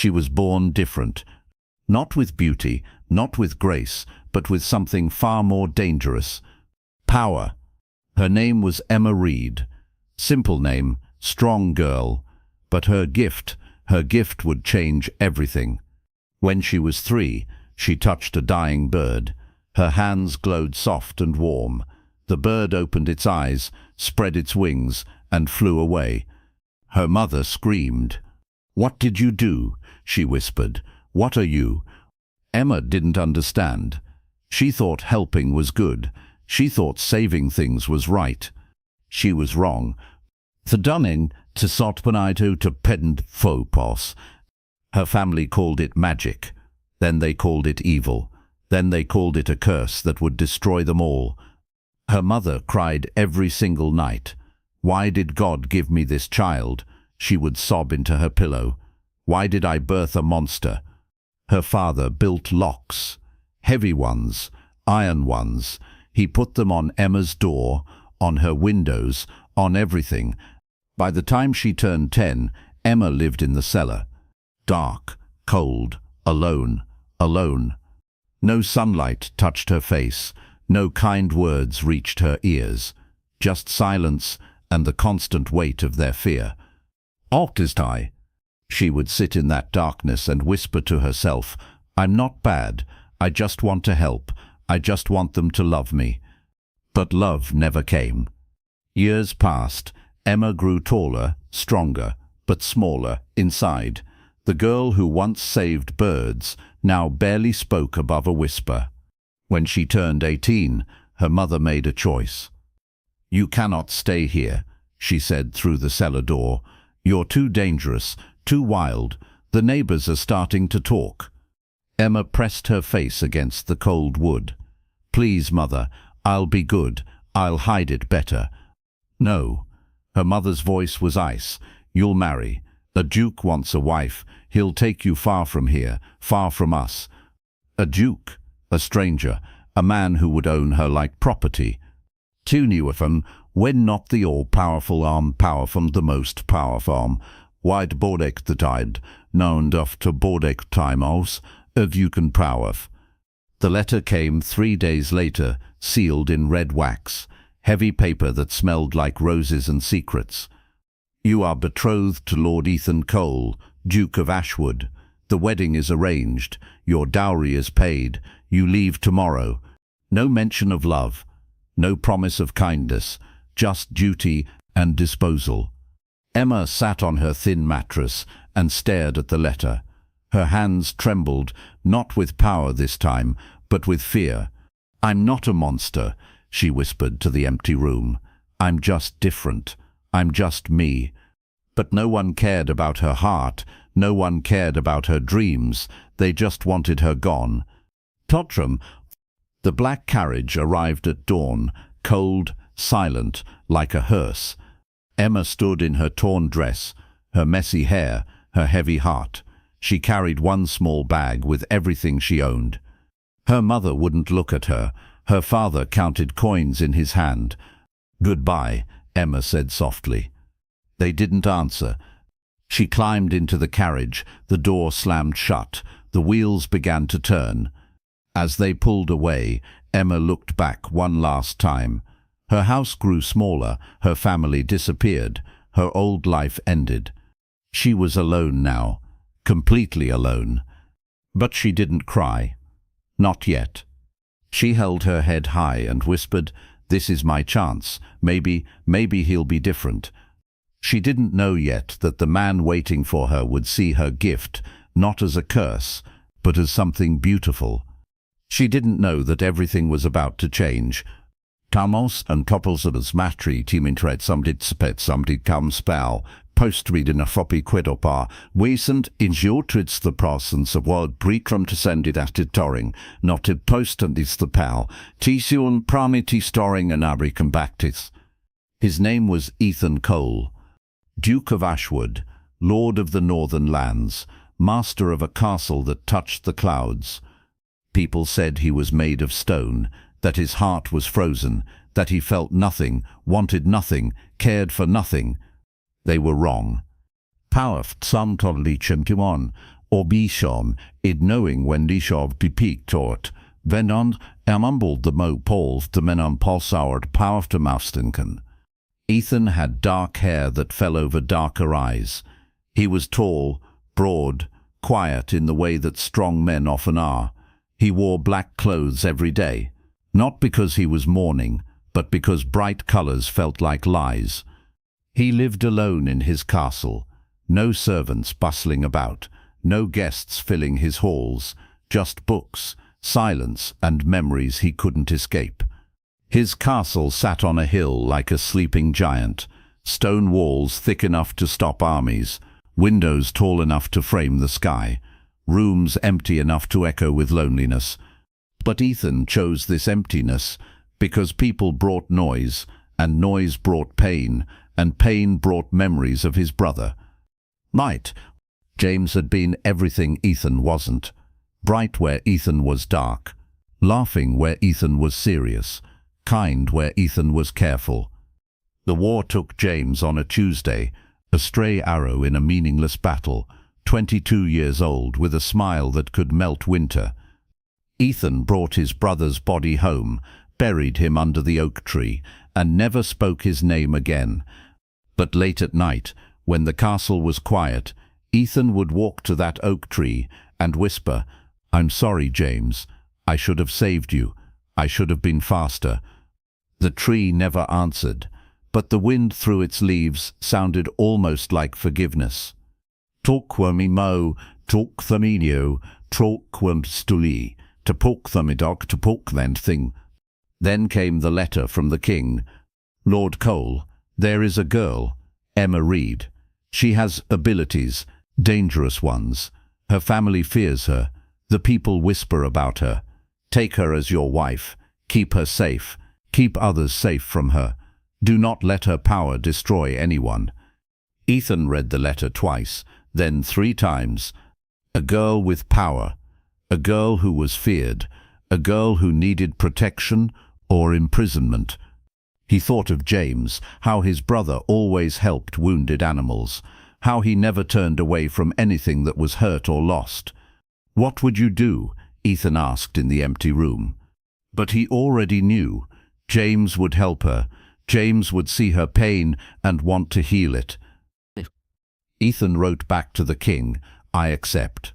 She was born different. Not with beauty, not with grace, but with something far more dangerous. Power. Her name was Emma Reed. Simple name, strong girl. But her gift would change everything. When she was 3, she touched a dying bird. Her hands glowed soft and warm. The bird opened its eyes, spread its wings, and flew away. Her mother screamed. "What did you do?" she whispered. "What are you?" Emma didn't understand. She thought helping was good. She thought saving things was right. She was wrong. Thedunning to sotpanaito to pedant phopos. Her family called it magic. Then they called it evil. Then they called it a curse that would destroy them all. Her mother cried every single night. "Why did God give me this child?" She would sob into her pillow. "Why did I birth a monster?" Her father built locks. Heavy ones, iron ones. He put them on Emma's door, on her windows, on everything. By the time she turned 10, Emma lived in the cellar. Dark, cold, alone, alone. No sunlight touched her face. No kind words reached her ears. Just silence and the constant weight of their fear. "Octastai." She would sit in that darkness and whisper to herself, "I'm not bad. I just want to help. I just want them to love me." But love never came. Years passed. Emma grew taller, stronger, but smaller inside. The girl who once saved birds now barely spoke above a whisper. When she turned 18, her mother made a choice. "You cannot stay here," she said through the cellar door. "You're too dangerous, too wild. The neighbors are starting to talk." Emma pressed her face against the cold wood. "Please, Mother, I'll be good. I'll hide it better." "No." Her mother's voice was ice. "You'll marry. A duke wants a wife. He'll take you far from here, far from us." A duke, a stranger, a man who would own her like property. Tuniwafum, when not the all-powerful powerful the most powerful. Wide Bordek the tide, known of to Bordek timos, of you can powerf. The letter came 3 days later, sealed in red wax, heavy paper that smelled like roses and secrets. "You are betrothed to Lord Ethan Cole, Duke of Ashwood. The wedding is arranged. Your dowry is paid. You leave tomorrow." No mention of love. No promise of kindness. Just duty and disposal. Emma sat on her thin mattress and stared at the letter. Her hands trembled, not with power this time, but with fear. "I'm not a monster," she whispered to the empty room. "I'm just different. I'm just me." But no one cared about her heart. No one cared about her dreams. They just wanted her gone. Totram. The black carriage arrived at dawn, cold, silent, like a hearse. Emma stood in her torn dress, her messy hair, her heavy heart. She carried one small bag with everything she owned. Her mother wouldn't look at her. Her father counted coins in his hand. "Goodbye," Emma said softly. They didn't answer. She climbed into the carriage. The door slammed shut. The wheels began to turn. As they pulled away, Emma looked back one last time. Her house grew smaller. Her family disappeared. Her old life ended. She was alone now, completely alone. But she didn't cry. Not yet. She held her head high and whispered, "This is my chance. Maybe he'll be different." She didn't know yet that the man waiting for her would see her gift, not as a curse, but as something beautiful. She didn't know that everything was about to change. Tamos and couples of us matri teamintred somebody come spell, post-read in a floppy quidopar, recent injurtrids the process of word bretrum descended at it toring, not it post and is the pal, tisuan pramiti storing and abricambactis. His name was Ethan Cole, Duke of Ashwood, Lord of the Northern Lands, master of a castle that touched the clouds. People said he was made of stone, that his heart was frozen, that he felt nothing, wanted nothing, cared for nothing. They were wrong. Powerf some totally chimkimon, or Fearsome, id knowing when Lishov bepeakt tort, venond mumbled the mo pols de menon pulsaured powerfter moustenken. Ethan had dark hair that fell over darker eyes. He was tall, broad, quiet in the way that strong men often are. He wore black clothes every day, not because he was mourning, but because bright colors felt like lies. He lived alone in his castle, no servants bustling about, no guests filling his halls, just books, silence and memories he couldn't escape. His castle sat on a hill like a sleeping giant, stone walls thick enough to stop armies, windows tall enough to frame the sky, rooms empty enough to echo with loneliness. But Ethan chose this emptiness because people brought noise, and noise brought pain, and pain brought memories of his brother. Light. James had been everything Ethan wasn't. Bright where Ethan was dark, laughing where Ethan was serious, kind where Ethan was careful. The war took James on a Tuesday, a stray arrow in a meaningless battle, 22 years old with a smile that could melt winter. Ethan brought his brother's body home, buried him under the oak tree, and never spoke his name again. But late at night, when the castle was quiet, Ethan would walk to that oak tree and whisper, "I'm sorry, James. I should have saved you. I should have been faster." The tree never answered, but the wind through its leaves sounded almost like forgiveness. Torquam mo, tork thaminio, torquam stuli, to pork thamidog, to pork then thing. Then came the letter from the king. "Lord Cole, there is a girl, Emma Reed. She has abilities, dangerous ones. Her family fears her. The people whisper about her. Take her as your wife. Keep her safe. Keep others safe from her. Do not let her power destroy anyone." Ethan read the letter twice, then 3 times. A girl with power. A girl who was feared. A girl who needed protection or imprisonment. He thought of James, how his brother always helped wounded animals, how he never turned away from anything that was hurt or lost. "What would you do?" Ethan asked in the empty room. But he already knew. James would help her. James would see her pain and want to heal it. Ethan wrote back to the king, "I accept."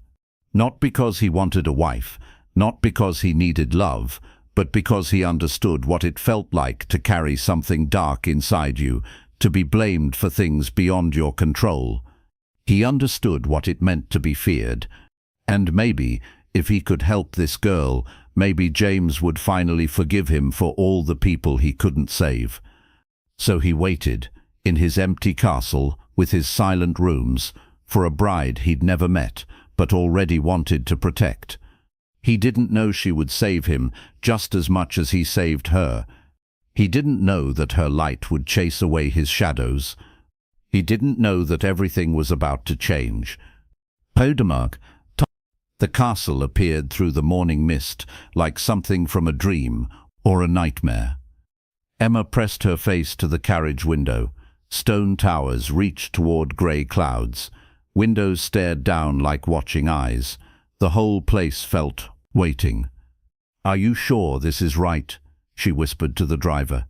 Not because he wanted a wife, not because he needed love, but because he understood what it felt like to carry something dark inside you, to be blamed for things beyond your control. He understood what it meant to be feared. And maybe, if he could help this girl, maybe James would finally forgive him for all the people he couldn't save. So he waited, in his empty castle, with his silent rooms, for a bride he'd never met, but already wanted to protect. He didn't know she would save him just as much as he saved her. He didn't know that her light would chase away his shadows. He didn't know that everything was about to change. Podemark. The castle appeared through the morning mist, like something from a dream or a nightmare. Emma pressed her face to the carriage window. Stone towers reached toward grey clouds. Windows stared down like watching eyes. The whole place felt waiting. "Are you sure this is right?" she whispered to the driver.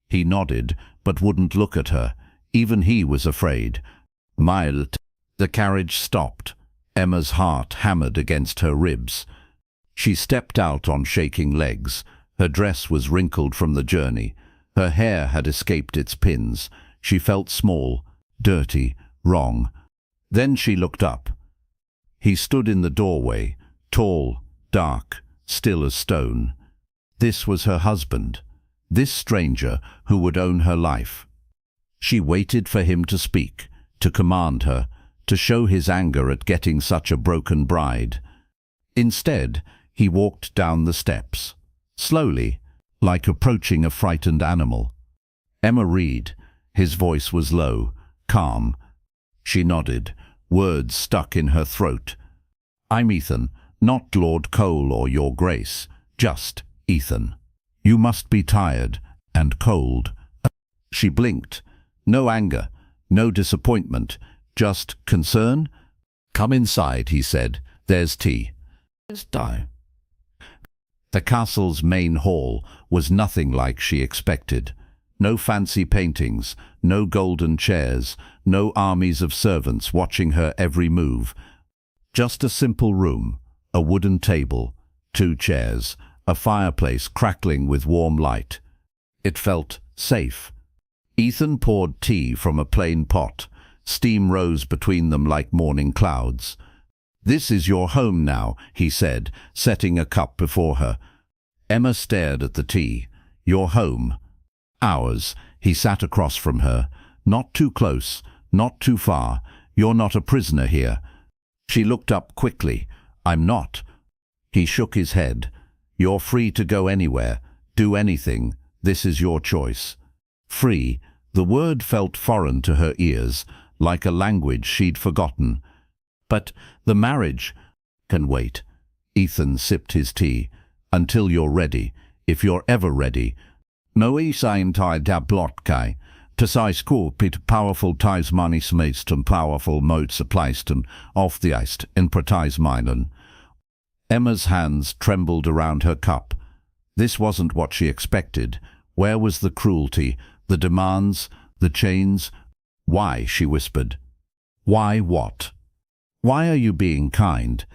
He nodded, but wouldn't look at her. Even he was afraid. Mild. The carriage stopped. Emma's heart hammered against her ribs. She stepped out on shaking legs. Her dress was wrinkled from the journey. Her hair had escaped its pins. She felt small, dirty, wrong. Then she looked up. He stood in the doorway, tall, dark, still as stone. This was her husband, this stranger who would own her life. She waited for him to speak, to command her, to show his anger at getting such a broken bride. Instead, he walked down the steps, slowly, like approaching a frightened animal. "Emma Reed." His voice was low, calm. She nodded, words stuck in her throat. "I'm Ethan, not Lord Cole or your Grace, just Ethan. You must be tired and cold." She blinked. No anger, no disappointment, just concern. "Come inside," he said. "There's tea." "Just die." The castle's main hall was nothing like she expected. No fancy paintings, no golden chairs, no armies of servants watching her every move. Just a simple room, a wooden table, 2 chairs, a fireplace crackling with warm light. It felt safe. Ethan poured tea from a plain pot. Steam rose between them like morning clouds. "This is your home now," he said, setting a cup before her. Emma stared at the tea. "Your home." "Ours." He sat across from her. "Not too close, not too far. You're not a prisoner here." She looked up quickly. "I'm not." He shook his head. "You're free to go anywhere, do anything. This is your choice." Free. The word felt foreign to her ears, like a language she'd forgotten. "But the marriage can wait." Ethan sipped his tea. "Until you're ready, if you're ever ready." "Noi sein tai da blotkai. Tasai school pit powerful ties money smeistum powerful modes pleistum off the iced in pratis minen." Emma's hands trembled around her cup. This wasn't what she expected. Where was the cruelty, the demands, the chains? "Why?" she whispered. "Why what? Why are you being kind?"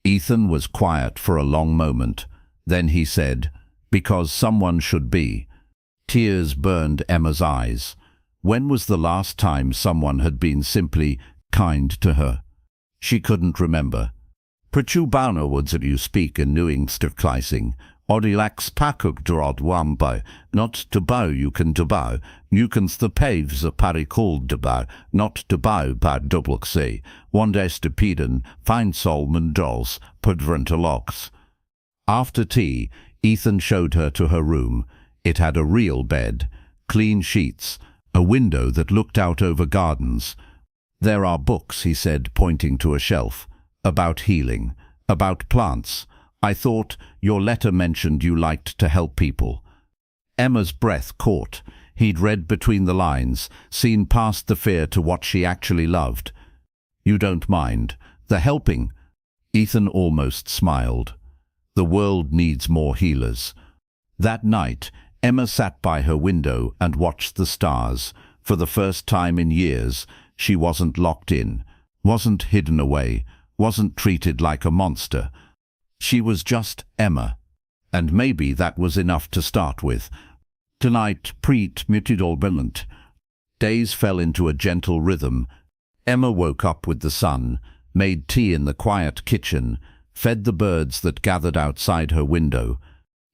Ethan was quiet for a long moment. Then he said, "Because someone should be." Tears burned Emma's eyes. When was the last time someone had been simply kind to her? She couldn't remember. "Pritchubana words that you speak in Newing Stirkleising. Odilax pakuk drod wambo. Not to bow you can to bow. You can the paves a pari called to bow. Not to bow bad double say. One day stupiden, fine solman dolls, pudvrentalocks." After tea, Ethan showed her to her room. It had a real bed, clean sheets, a window that looked out over gardens. "There are books," he said, pointing to a shelf, "about healing, about plants. I thought your letter mentioned you liked to help people." Emma's breath caught. He'd read between the lines, seen past the fear to what she actually loved. "You don't mind the helping?" Ethan almost smiled. "The world needs more healers." That night, Emma sat by her window and watched the stars. For the first time in years, she wasn't locked in, wasn't hidden away, wasn't treated like a monster. She was just Emma. And maybe that was enough to start with. Tonight, preet mutidolbelent. Days fell into a gentle rhythm. Emma woke up with the sun, made tea in the quiet kitchen, fed the birds that gathered outside her window.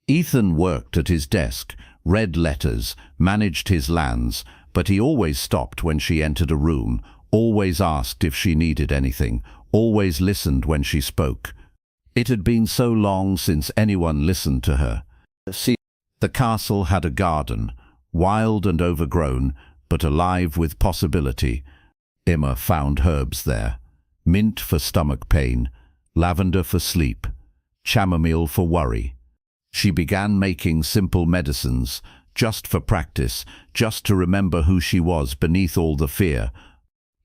Ethan worked at his desk, read letters, managed his lands, but he always stopped when she entered a room, always asked if she needed anything, always listened when she spoke. It had been so long since anyone listened to her. The castle had a garden, wild and overgrown, but alive with possibility. Emma found herbs there. Mint for stomach pain, lavender for sleep, chamomile for worry. She began making simple medicines, just for practice, just to remember who she was beneath all the fear.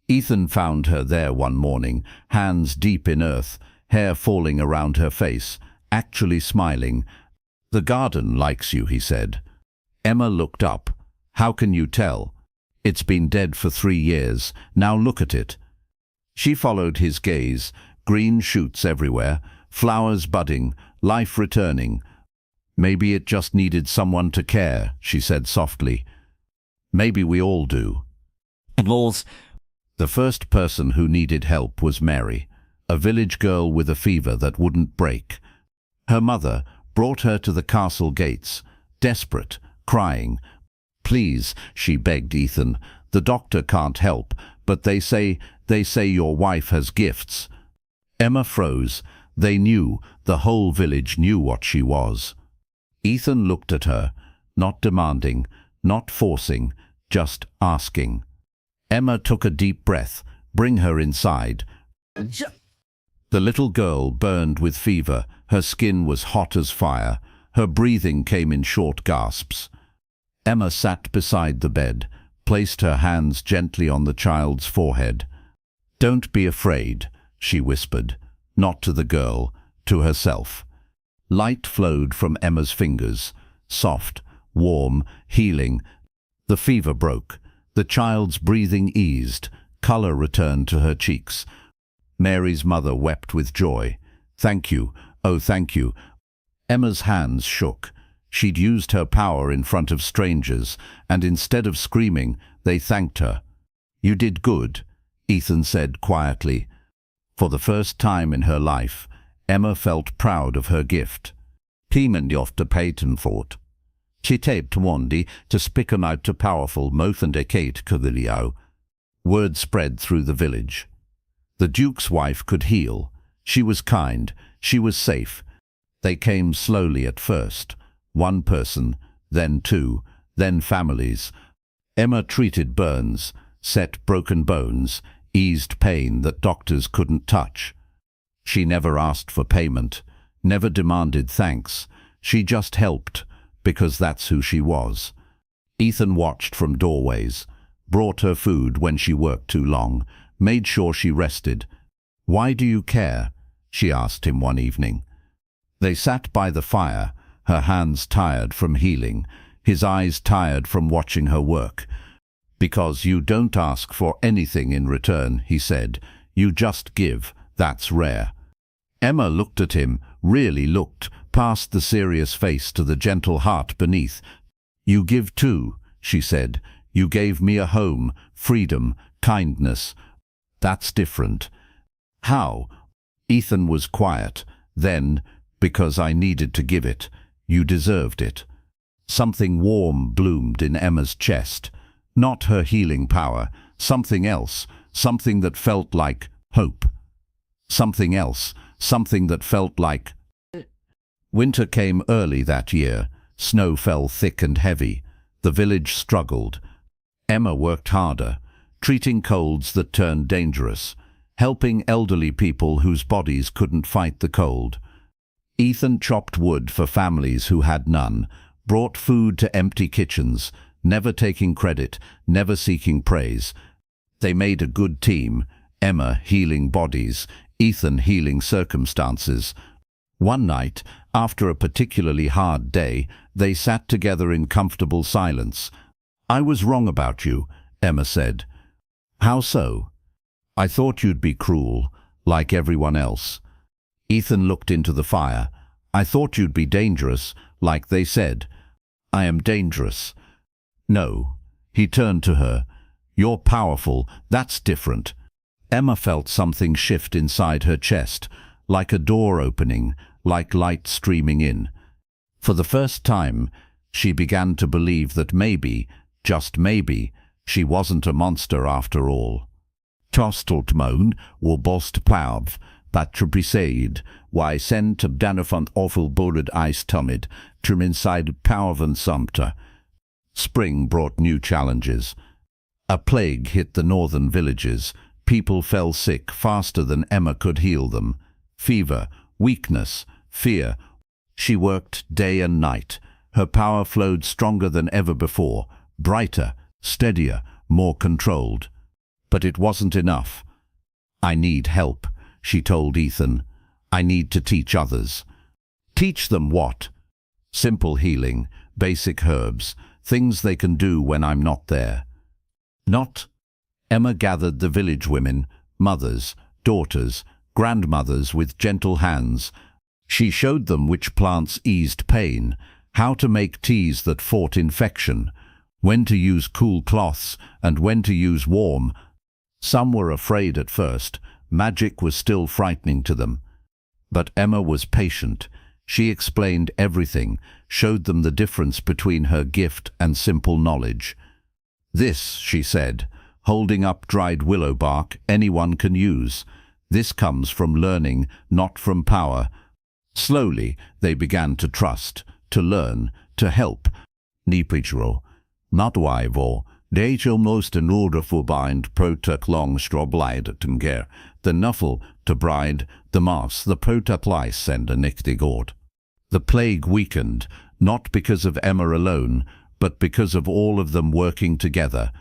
Ethan found her there one morning, hands deep in earth, hair falling around her face, actually smiling. "The garden likes you," he said. Emma looked up. "How can you tell? It's been dead for 3 years. Now look at it." She followed his gaze. Green shoots everywhere, flowers budding, life returning. "Maybe it just needed someone to care," she said softly. "Maybe we all do." The first person who needed help was Mary, a village girl with a fever that wouldn't break. Her mother brought her to the castle gates, desperate, crying. "Please," she begged Ethan, "the doctor can't help, but they say your wife has gifts." Emma froze. They knew, the whole village knew what she was. Ethan looked at her, not demanding, not forcing, just asking. Emma took a deep breath. "Bring her inside." The little girl burned with fever. Her skin was hot as fire. Her breathing came in short gasps. Emma sat beside the bed, placed her hands gently on the child's forehead. "Don't be afraid," she whispered, not to the girl, to herself. Light flowed from Emma's fingers, soft, warm, healing. The fever broke. The child's breathing eased. Colour returned to her cheeks. Mary's mother wept with joy. "Thank you, oh thank you." Emma's hands shook. She'd used her power in front of strangers, and instead of screaming, they thanked her. "You did good," Ethan said quietly. For the first time in her life, Emma felt proud of her gift. Timen ofta peten fort. She taped Wandi to spick him out to powerful mothende Kate Cavilio. Word spread through the village. The Duke's wife could heal. She was kind. She was safe. They came slowly at first. One person, then two, then families. Emma treated burns, set broken bones, eased pain that doctors couldn't touch. She never asked for payment, never demanded thanks. She just helped, because that's who she was. Ethan watched from doorways, brought her food when she worked too long, made sure she rested. "Why do you care?" she asked him one evening. They sat by the fire, her hands tired from healing, his eyes tired from watching her work. "Because you don't ask for anything in return," he said. "You just give. That's rare." Emma looked at him, really looked, past the serious face to the gentle heart beneath. "You give too," she said. "You gave me a home, freedom, kindness. That's different." "How?" Ethan was quiet. "Then, because I needed to give it. You deserved it." Something warm bloomed in Emma's chest. Not her healing power, something else, something that felt like hope. Something else, something that felt like... Winter came early that year. Snow fell thick and heavy. The village struggled. Emma worked harder, treating colds that turned dangerous, helping elderly people whose bodies couldn't fight the cold. Ethan chopped wood for families who had none, brought food to empty kitchens, never taking credit, never seeking praise. They made a good team, Emma healing bodies, Ethan healing circumstances. One night, after a particularly hard day, they sat together in comfortable silence. "I was wrong about you," Emma said. "How so?" "I thought you'd be cruel, like everyone else." Ethan looked into the fire. "I thought you'd be dangerous, like they said." "I am dangerous." "No." He turned to her. "You're powerful. That's different." Emma felt something shift inside her chest, like a door opening, like light streaming in. For the first time, she began to believe that maybe, just maybe, she wasn't a monster after all. "Tosteltmoon or bost pav, patribriseid, why send to danafant awful boarded ice tumid, trim inside powervan sumpter." Spring brought new challenges. A plague hit the northern villages. People fell sick faster than Emma could heal them. Fever, weakness, fear. She worked day and night. Her power flowed stronger than ever before, brighter, steadier, more controlled. But it wasn't enough. "I need help," she told Ethan. "I need to teach others." "Teach them what?" "Simple healing, basic herbs, things they can do when I'm not there." "Not?" Emma gathered the village women, mothers, daughters, grandmothers with gentle hands. She showed them which plants eased pain, how to make teas that fought infection, when to use cool cloths and when to use warm. Some were afraid at first. Magic was still frightening to them. But Emma was patient. She explained everything, showed them the difference between her gift and simple knowledge. "This," she said, holding up dried willow bark, "anyone can use. This comes from learning, not from power." Slowly, they began to trust, to learn, to help. "Nipijro, natwaivo, deed almost in order for bind protek long stroblide tinger, the nuffle to bride, the mass, the protek lice and a nictigord." The plague weakened, not because of Emma alone, but because of all of them working together.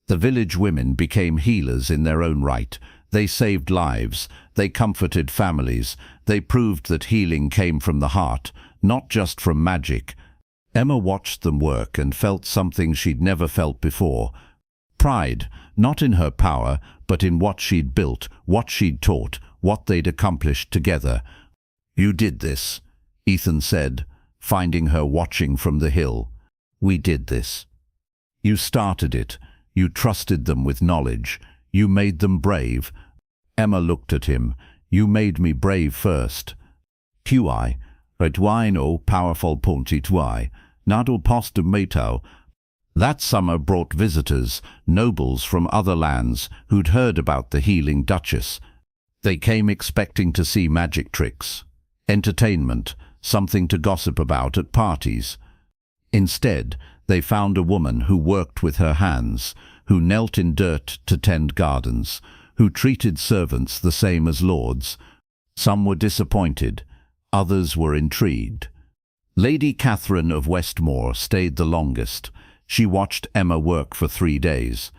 The village women became healers in their own right. They saved lives, they comforted families, they proved that healing came from the heart, not just from magic. Emma watched them work and felt something she'd never felt before. Pride, not in her power, but in what she'd built, what she'd taught, what they'd accomplished together. "You did this," Ethan said, finding her watching from the hill. "We did this. You started it. You trusted them with knowledge. You made them brave." Emma looked at him. "You made me brave first." "Tuai, retwine o powerful ponti tuai, nado post metao." That summer brought visitors, nobles from other lands who'd heard about the healing Duchess. They came expecting to see magic tricks, entertainment, something to gossip about at parties. Instead, they found a woman who worked with her hands, who knelt in dirt to tend gardens, who treated servants the same as lords. Some were disappointed, others were intrigued. Lady Catherine of Westmore stayed the longest. She watched Emma work for 3 days.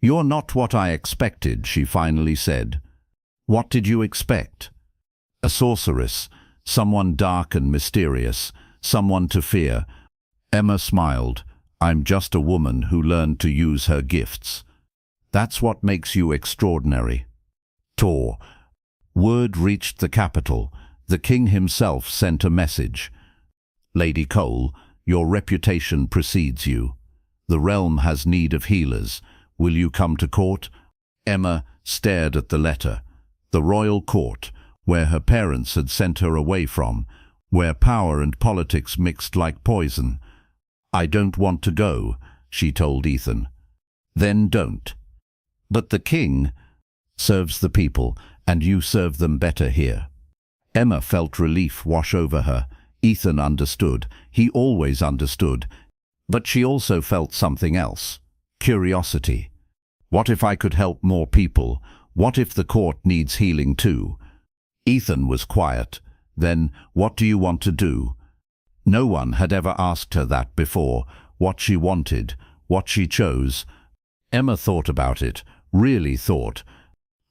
"You're not what I expected," she finally said. "What did you expect?" "A sorceress, someone dark and mysterious, someone to fear." Emma smiled. "I'm just a woman who learned to use her gifts. That's what makes you extraordinary." Tor. Word reached the capital. The king himself sent a message. "Lady Cole, your reputation precedes you. The realm has need of healers. Will you come to court?" Emma stared at the letter. The royal court, where her parents had sent her away from, where power and politics mixed like poison. "I don't want to go," she told Ethan. "Then don't." "But the king serves the people, and you serve them better here." Emma felt relief wash over her. Ethan understood. He always understood. But she also felt something else. Curiosity. What if I could help more people? What if the court needs healing too? Ethan was quiet. "Then, what do you want to do?" No one had ever asked her that before. What she wanted, what she chose. Emma thought about it, really thought.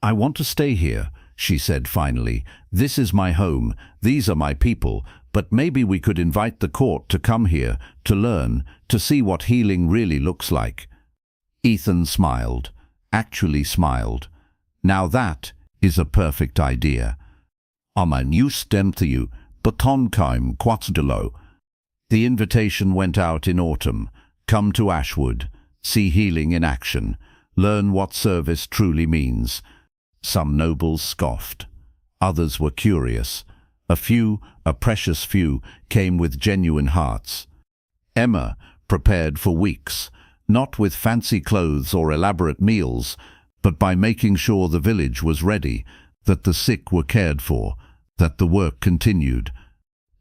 "I want to stay here," she said finally. "This is my home, these are my people, but maybe we could invite the court to come here, to learn, to see what healing really looks like." Ethan smiled, actually smiled. "Now that is a perfect idea. I'm a new stem to you, but time quatsdelo." The invitation went out in autumn. Come to Ashwood, see healing in action, learn what service truly means. Some nobles scoffed. Others were curious. A few, a precious few, came with genuine hearts. Emma prepared for weeks, not with fancy clothes or elaborate meals, but by making sure the village was ready, that the sick were cared for, that the work continued.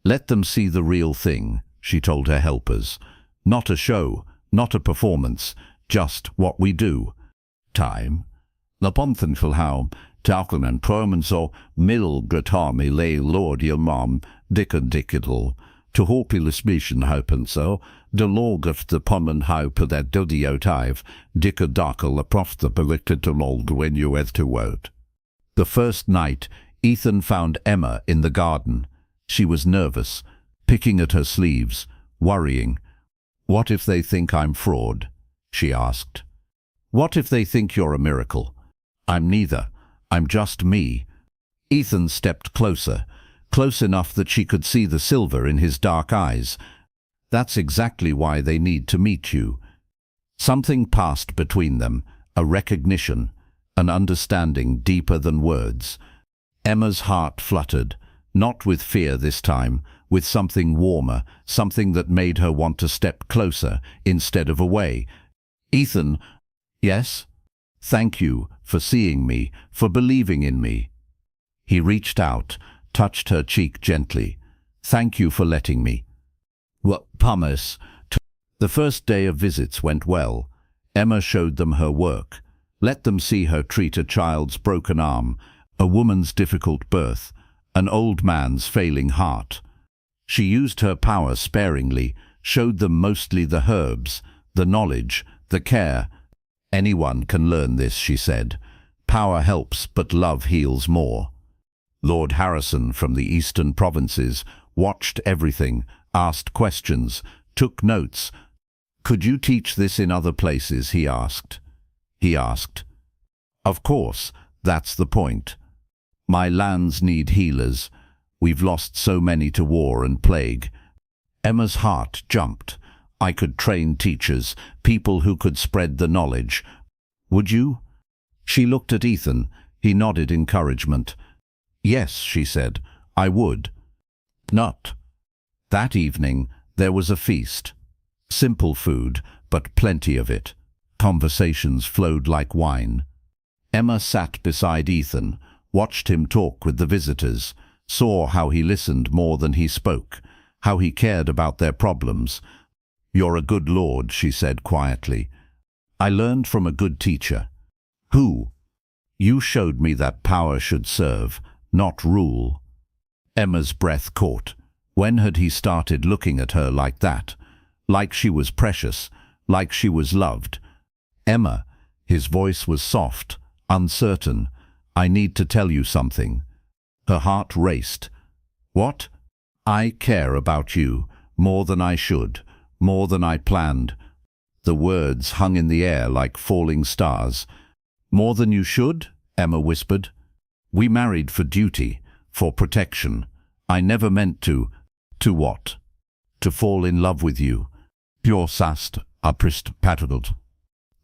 "Let them see the real thing," she told her helpers. "Not a show, not a performance, just what we do." Time. Laponthenfilhaum, Talcon and Permanso, Middle Gratami lay Lord Yilmam, Dickon Dickidal, to Horpulus Mission Hopenso, de Log of the Pommen Hope that Dodiotive, Dicka Darkle, a prof the Pelicted to Log when you had to word. The first night, Ethan found Emma in the garden. She was nervous, picking at her sleeves, worrying. "What if they think I'm fraud?" she asked. "What if they think you're a miracle?" "I'm neither. I'm just me." Ethan stepped closer, close enough that she could see the silver in his dark eyes. "That's exactly why they need to meet you." Something passed between them, a recognition, an understanding deeper than words. Emma's heart fluttered, not with fear this time, with something warmer, something that made her want to step closer instead of away. "Ethan." "Yes?" "Thank you for seeing me, for believing in me." He reached out, touched her cheek gently. "Thank you for letting me." "What promise?" The first day of visits went well. Emma showed them her work, let them see her treat a child's broken arm, a woman's difficult birth, an old man's failing heart. She used her power sparingly, showed them mostly the herbs, the knowledge, the care. "Anyone can learn this," she said. Power helps, but love heals more. Lord Harrison from the eastern provinces watched everything, asked questions, took notes. "Could you teach this in other places?" he asked. "Of course, that's the point. My lands need healers. We've lost so many to war and plague." Emma's heart jumped. "I could train teachers, people who could spread the knowledge. Would you?" She looked at Ethan. He nodded encouragement. "Yes," she said, "I would." Not. That evening there was a feast. Simple food, but plenty of it. Conversations flowed like wine. Emma sat beside Ethan, watched him talk with the visitors, saw how he listened more than he spoke, how he cared about their problems. "You're a good lord," she said quietly. "I learned from a good teacher." "Who?" "You showed me that power should serve, not rule." Emma's breath caught. When had he started looking at her like that? Like she was precious, like she was loved. "Emma," his voice was soft, uncertain, "I need to tell you something." Her heart raced. "What?" "I care about you, more than I should, more than I planned." The words hung in the air like falling stars. "More than you should?" Emma whispered. "We married for duty, for protection. I never meant to." "To what?" "To fall in love with you." "Your sast aprist patadult."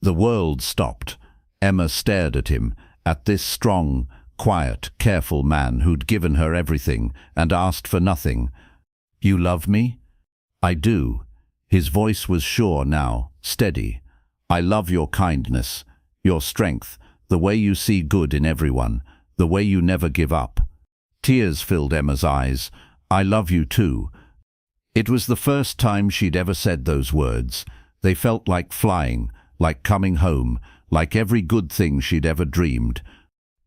The world stopped. Emma stared at him, at this strong, quiet, careful man who'd given her everything and asked for nothing. "You love me?" "I do." His voice was sure now, steady. "I love your kindness, your strength, the way you see good in everyone, the way you never give up." Tears filled Emma's eyes. "I love you too." It was the first time she'd ever said those words. They felt like flying, like coming home, like every good thing she'd ever dreamed.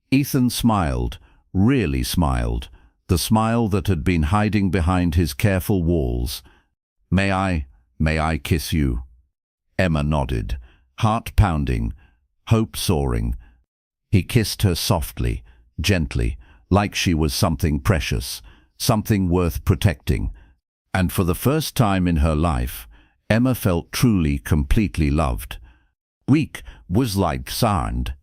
Ethan smiled, really smiled, the smile that had been hiding behind his careful walls. May I kiss you?" Emma nodded, heart pounding, hope soaring. He kissed her softly, gently, like she was something precious, something worth protecting. And for the first time in her life, Emma felt truly, completely loved. Week was like sand.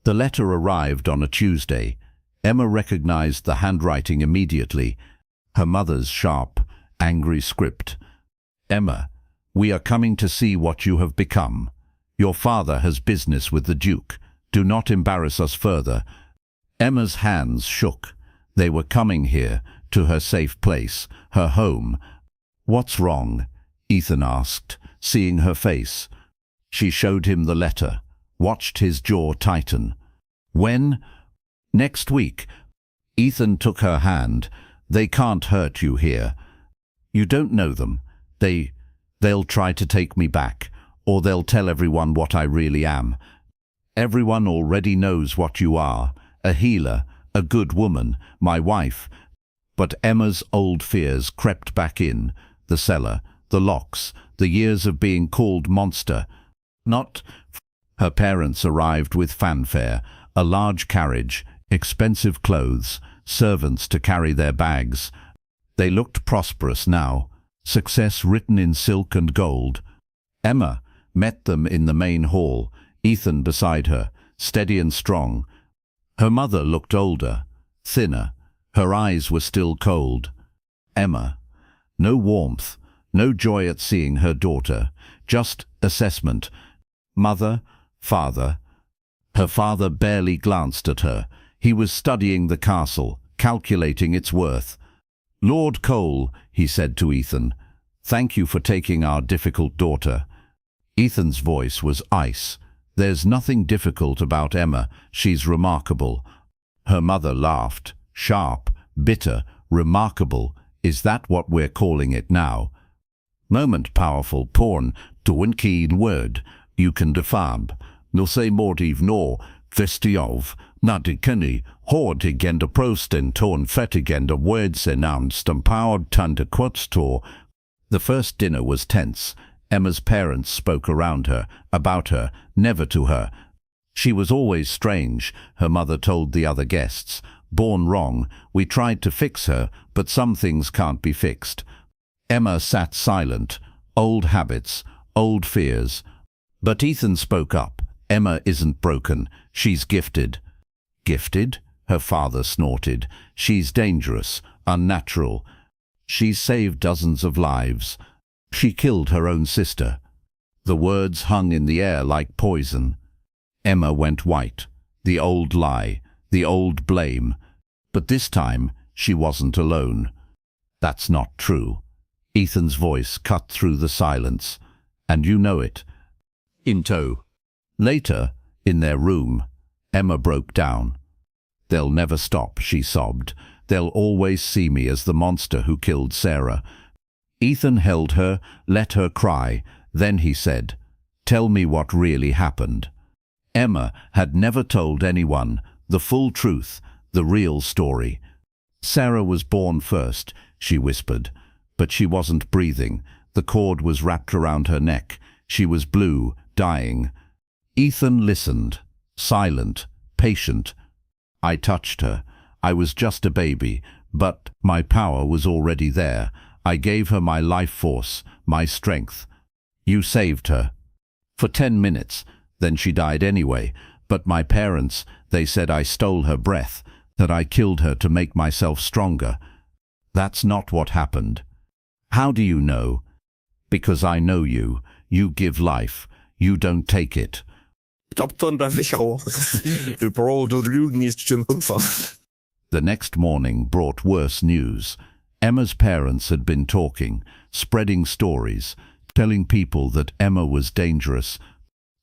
The letter arrived on a Tuesday. Emma recognized the handwriting immediately, her mother's sharp, angry script. "Emma, we are coming to see what you have become. Your father has business with the Duke. Do not embarrass us further." Emma's hands shook. They were coming here, to her safe place, her home. "What's wrong?" Ethan asked, seeing her face. She showed him the letter, watched his jaw tighten. "When?" "Next week." Ethan took her hand. "They can't hurt you here. You don't know them. They'll try to take me back, or they'll tell everyone what I really am. Everyone already knows what you are, a healer, a good woman, my wife." But Emma's old fears crept back in, the cellar, the locks, the years of being called monster. Not. Her parents arrived with fanfare, a large carriage, expensive clothes, servants to carry their bags. They looked prosperous now, success written in silk and gold. Emma met them in the main hall, Ethan beside her, steady and strong. Her mother looked older, thinner. Her eyes were still cold. Emma. No warmth, no joy at seeing her daughter, just assessment. Mother, father. Her father barely glanced at her. He was studying the castle, calculating its worth. "Lord Cole," he said to Ethan, "thank you for taking our difficult daughter." Ethan's voice was ice. "There's nothing difficult about Emma. She's remarkable." Her mother laughed, sharp, bitter. "Remarkable, is that what we're calling it now?" "Moment powerful porn, to an keen word. You can defab. No say mordiv no, festiov, nadikeni, hordig and a prostin torn fettig and a words announced empowered tanda quotstor." The first dinner was tense. Emma's parents spoke around her, about her, never to her. She was always strange, her mother told the other guests. Born wrong, we tried to fix her, but some things can't be fixed. Emma sat silent. Old habits, old fears. But Ethan spoke up. Emma isn't broken. She's gifted. Gifted? Her father snorted. She's dangerous, unnatural. She's saved dozens of lives. She killed her own sister. The words hung in the air like poison. Emma went white. The old lie, the old blame. But this time, she wasn't alone. That's not true. Ethan's voice cut through the silence. And you know it. In tow. Later, in their room, Emma broke down. They'll never stop, she sobbed. They'll always see me as the monster who killed Sarah. Ethan held her, let her cry. Then he said, "Tell me what really happened." Emma had never told anyone the full truth, the real story. Sarah was born first, she whispered, but she wasn't breathing. The cord was wrapped around her neck. She was blue, dying. Ethan listened, silent, patient. I touched her. I was just a baby, but my power was already there. I gave her my life force, my strength. You saved her. For 10 minutes, then she died anyway. But my parents, they said I stole her breath, that I killed her to make myself stronger. That's not what happened. How do you know? Because I know you. You give life. You don't take it. The next morning brought worse news. Emma's parents had been talking, spreading stories, telling people that Emma was dangerous.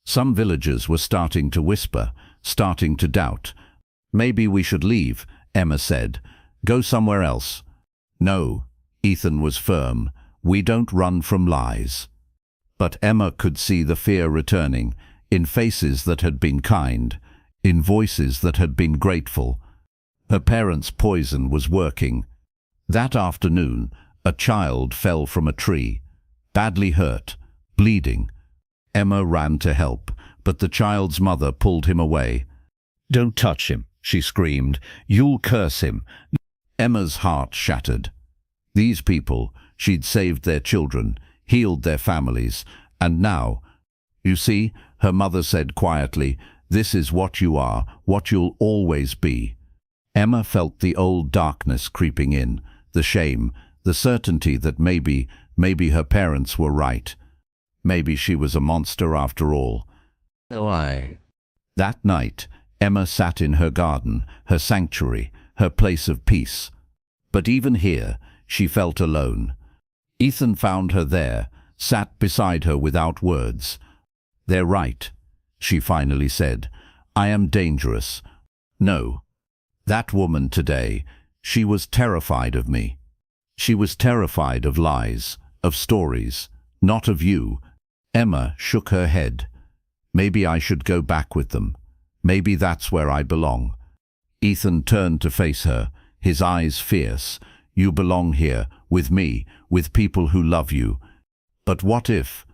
Some villagers were starting to whisper, starting to doubt. Maybe we should leave, Emma said. Go somewhere else. No, Ethan was firm. We don't run from lies. But Emma could see the fear returning, in faces that had been kind, in voices that had been grateful. Her parents' poison was working. That afternoon, a child fell from a tree, badly hurt, bleeding. Emma ran to help, but the child's mother pulled him away. "Don't touch him," she screamed. "You'll curse him." Emma's heart shattered. These people, she'd saved their children, healed their families, and now, you see, her mother said quietly, this is what you are, what you'll always be. Emma felt the old darkness creeping in, the shame, the certainty that maybe her parents were right. Maybe she was a monster after all. Why? That night, Emma sat in her garden, her sanctuary, her place of peace. But even here, she felt alone. Ethan found her there, sat beside her without words. "They're right," she finally said. "I am dangerous." No. That woman today, she was terrified of me. She was terrified of lies, of stories, not of you. Emma shook her head. Maybe I should go back with them. Maybe that's where I belong. Ethan turned to face her, his eyes fierce. You belong here, with me, with people who love you. But what if?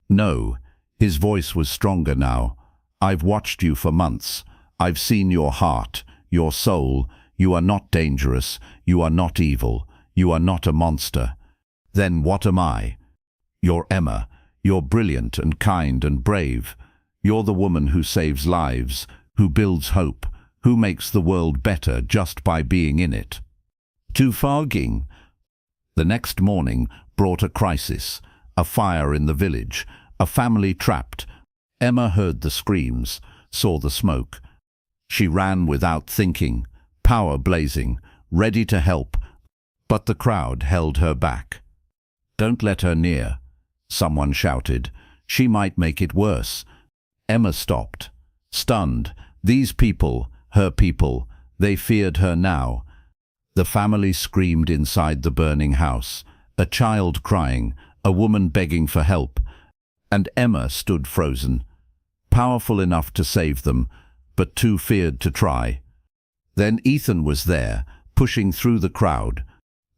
No. His voice was stronger now. I've watched you for months. I've seen your heart, your soul. You are not dangerous. You are not evil. You are not a monster. Then what am I? You're Emma. You're brilliant and kind and brave. You're the woman who saves lives, who builds hope, who makes the world better just by being in it. Too fogging. The next morning brought a crisis, a fire in the village, a family trapped. Emma heard the screams, saw the smoke. She ran without thinking, power blazing, ready to help, but the crowd held her back. "Don't let her near," someone shouted. "She might make it worse." Emma stopped, stunned. These people, her people, they feared her now. The family screamed inside the burning house, a child crying, a woman begging for help, and Emma stood frozen, powerful enough to save them, but too feared to try. Then Ethan was there, pushing through the crowd.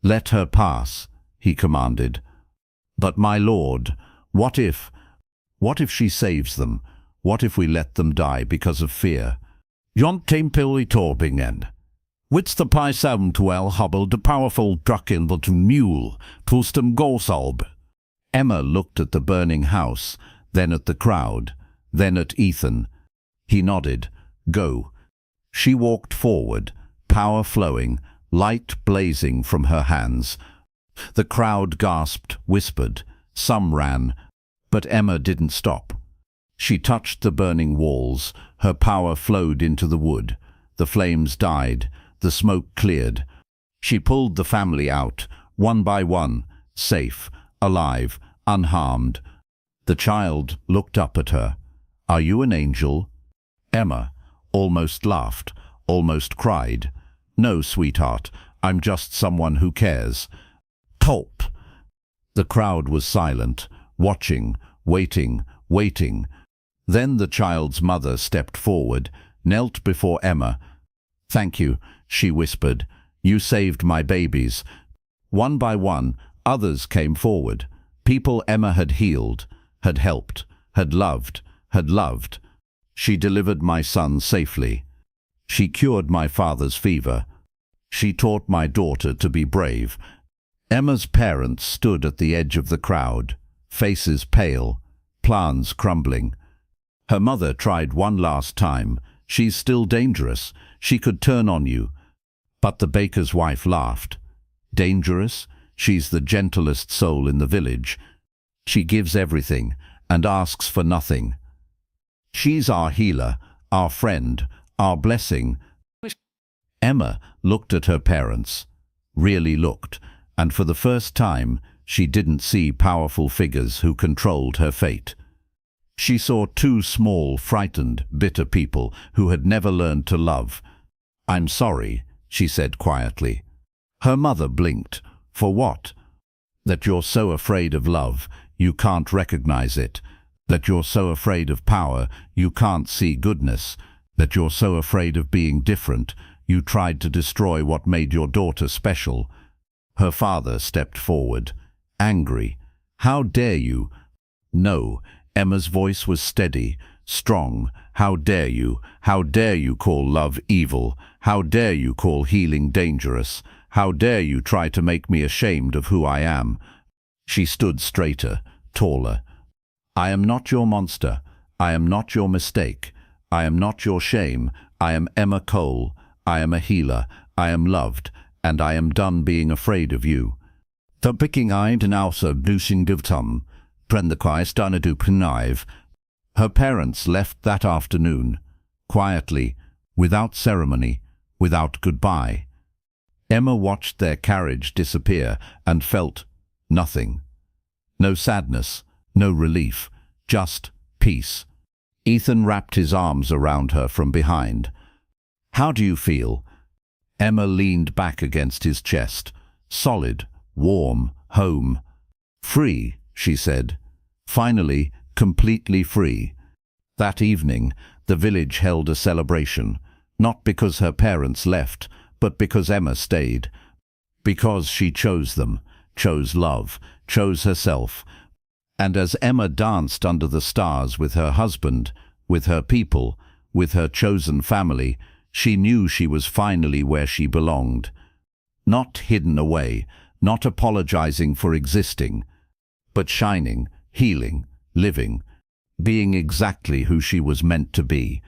"Let her pass," he commanded. "But my lord, what if she saves them? What if we let them die because of fear? Jon tempel I Torbingen. Wits the pie sound well hobble the powerful drucken but mule, tustem gosalb. Emma looked at the burning house, then at the crowd, then at Ethan. He nodded. Go. She walked forward, power flowing, light blazing from her hands. The crowd gasped, whispered. Some ran, but Emma didn't stop. She touched the burning walls. Her power flowed into the wood. The flames died. The smoke cleared. She pulled the family out, one by one, safe, alive, unharmed. The child looked up at her. Are you an angel? Emma almost laughed, almost cried. No, sweetheart, I'm just someone who cares. Tulp. The crowd was silent, watching, waiting, waiting. Then the child's mother stepped forward, knelt before Emma. Thank you, she whispered. You saved my babies. One by one, others came forward. People Emma had healed, had helped, had loved, had loved. She delivered my son safely. She cured my father's fever. She taught my daughter to be brave. Emma's parents stood at the edge of the crowd, faces pale, plans crumbling. Her mother tried one last time. She's still dangerous. She could turn on you. But the baker's wife laughed. Dangerous? She's the gentlest soul in the village. She gives everything and asks for nothing. She's our healer, our friend, our blessing. Emma looked at her parents, really looked, and for the first time she didn't see powerful figures who controlled her fate. She saw two small, frightened, bitter people who had never learned to love. I'm sorry, she said quietly. Her mother blinked. For what? That you're so afraid of love, you can't recognize it. That you're so afraid of power, you can't see goodness. That you're so afraid of being different, you tried to destroy what made your daughter special. Her father stepped forward, angry. How dare you? No. Emma's voice was steady, strong. How dare you? How dare you call love evil? How dare you call healing dangerous? How dare you try to make me ashamed of who I am? She stood straighter, taller. I am not your monster. I am not your mistake. I am not your shame. I am Emma Cole. I am a healer. I am loved. And I am done being afraid of you. The picking-eyed and also dusing divtum. Du Penive. Her parents left that afternoon, quietly, without ceremony, without goodbye. Emma watched their carriage disappear and felt nothing. No sadness, no relief, just peace. Ethan wrapped his arms around her from behind. How do you feel? Emma leaned back against his chest, solid, warm, home. Free, she said. Finally, completely free. That evening, the village held a celebration, not because her parents left, but because Emma stayed. Because she chose them, chose love, chose herself. And as Emma danced under the stars with her husband, with her people, with her chosen family, she knew she was finally where she belonged. Not hidden away, not apologizing for existing, but shining, healing, living, being exactly who she was meant to be.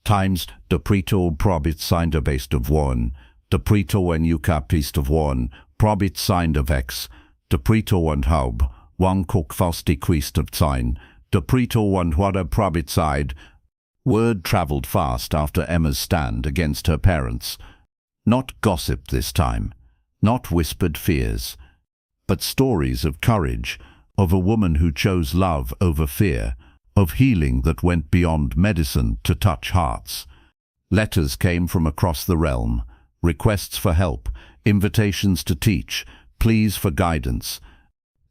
Times de prito probit signed a based of one, de prito en ukapist of one, probit signed of x, de prito and hub, one cook fasti quist of sign, de prito and wada probit side. Word travelled fast after Emma's stand against her parents. Not gossip this time, not whispered fears, but stories of courage, of a woman who chose love over fear, of healing that went beyond medicine to touch hearts. Letters came from across the realm, requests for help, invitations to teach, pleas for guidance.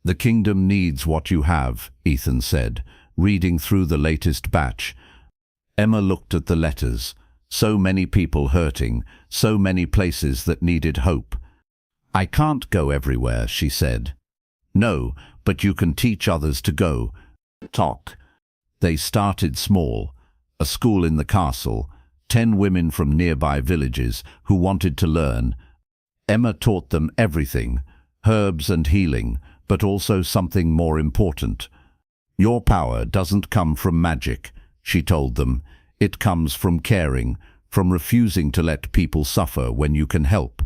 The kingdom needs what you have, Ethan said, reading through the latest batch. Emma looked at the letters. So many people hurting, so many places that needed hope. I can't go everywhere, she said. No, but you can teach others to go. Talk. They started small, a school in the castle, 10 women from nearby villages who wanted to learn. Emma taught them everything, herbs and healing, but also something more important. Your power doesn't come from magic, she told them. It comes from caring, from refusing to let people suffer when you can help.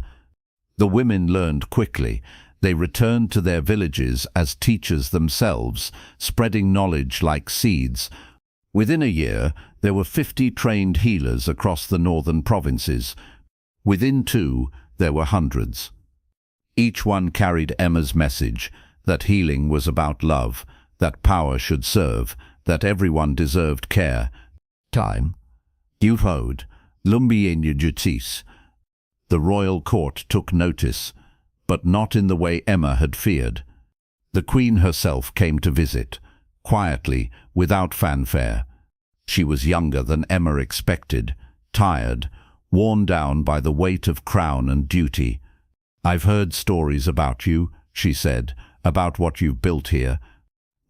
The women learned quickly. They returned to their villages as teachers themselves, spreading knowledge like seeds. Within a year, there were 50 trained healers across the northern provinces. Within 2, there were hundreds. Each one carried Emma's message, that healing was about love, that power should serve, that everyone deserved care. Time. You'd Lumbienya Justice. The royal court took notice, but not in the way Emma had feared. The queen herself came to visit, quietly, without fanfare. She was younger than Emma expected, tired, worn down by the weight of crown and duty. "I've heard stories about you," she said, "about what you've built here.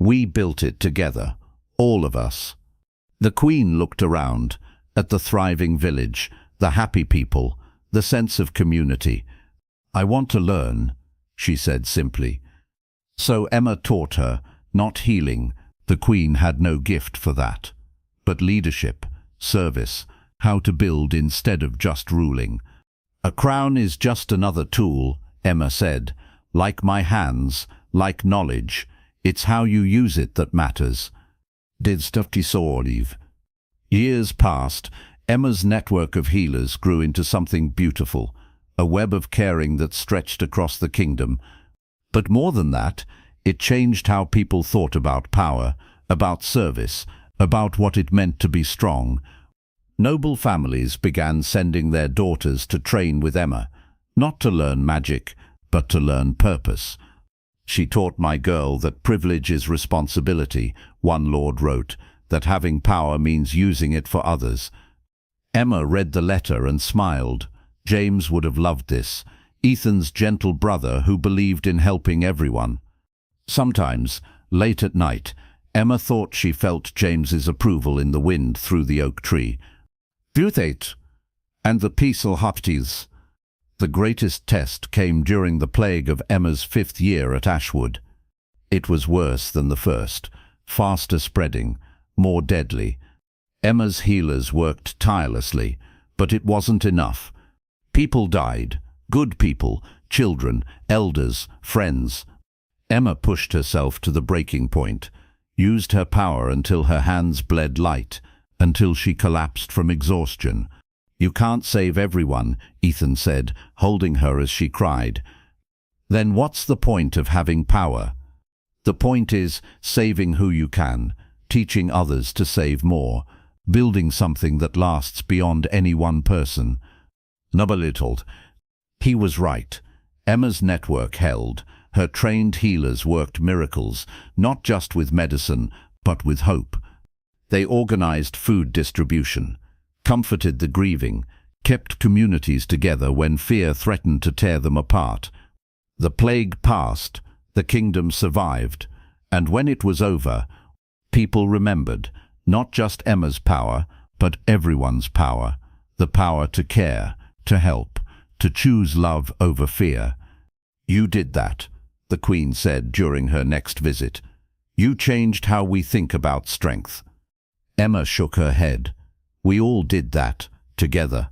We built it together, all of us." The queen looked around, at the thriving village, the happy people, the sense of community. "I want to learn," she said simply. So Emma taught her, not healing. The queen had no gift for that. But leadership, service, how to build instead of just ruling. "A crown is just another tool," Emma said. "Like my hands, like knowledge. It's how you use it that matters." Years passed. Emma's network of healers grew into something beautiful, a web of caring that stretched across the kingdom. But more than that, it changed how people thought about power, about service, about what it meant to be strong. Noble families began sending their daughters to train with Emma, not to learn magic, but to learn purpose. "She taught my girl that privilege is responsibility," one lord wrote, "that having power means using it for others." Emma read the letter and smiled. James would have loved this, Ethan's gentle brother who believed in helping everyone. Sometimes, late at night, Emma thought she felt James's approval in the wind through the oak tree. "Butheit," and the peaceful hopties. The greatest test came during the plague of Emma's 5th year at Ashwood. It was worse than the first, faster spreading, more deadly. Emma's healers worked tirelessly, but it wasn't enough. People died, good people, children, elders, friends. Emma pushed herself to the breaking point, used her power until her hands bled light, until she collapsed from exhaustion. "You can't save everyone," Ethan said, holding her as she cried. "Then what's the point of having power?" "The point is saving who you can, teaching others to save more, building something that lasts beyond any one person." Nobelittled. He was right. Emma's network held. Her trained healers worked miracles, not just with medicine, but with hope. They organized food distribution, comforted the grieving, kept communities together when fear threatened to tear them apart. The plague passed, the kingdom survived, and when it was over, people remembered not just Emma's power, but everyone's power, the power to care, to help, to choose love over fear. "You did that," the Queen said during her next visit. "You changed how we think about strength." Emma shook her head. "We all did that, together."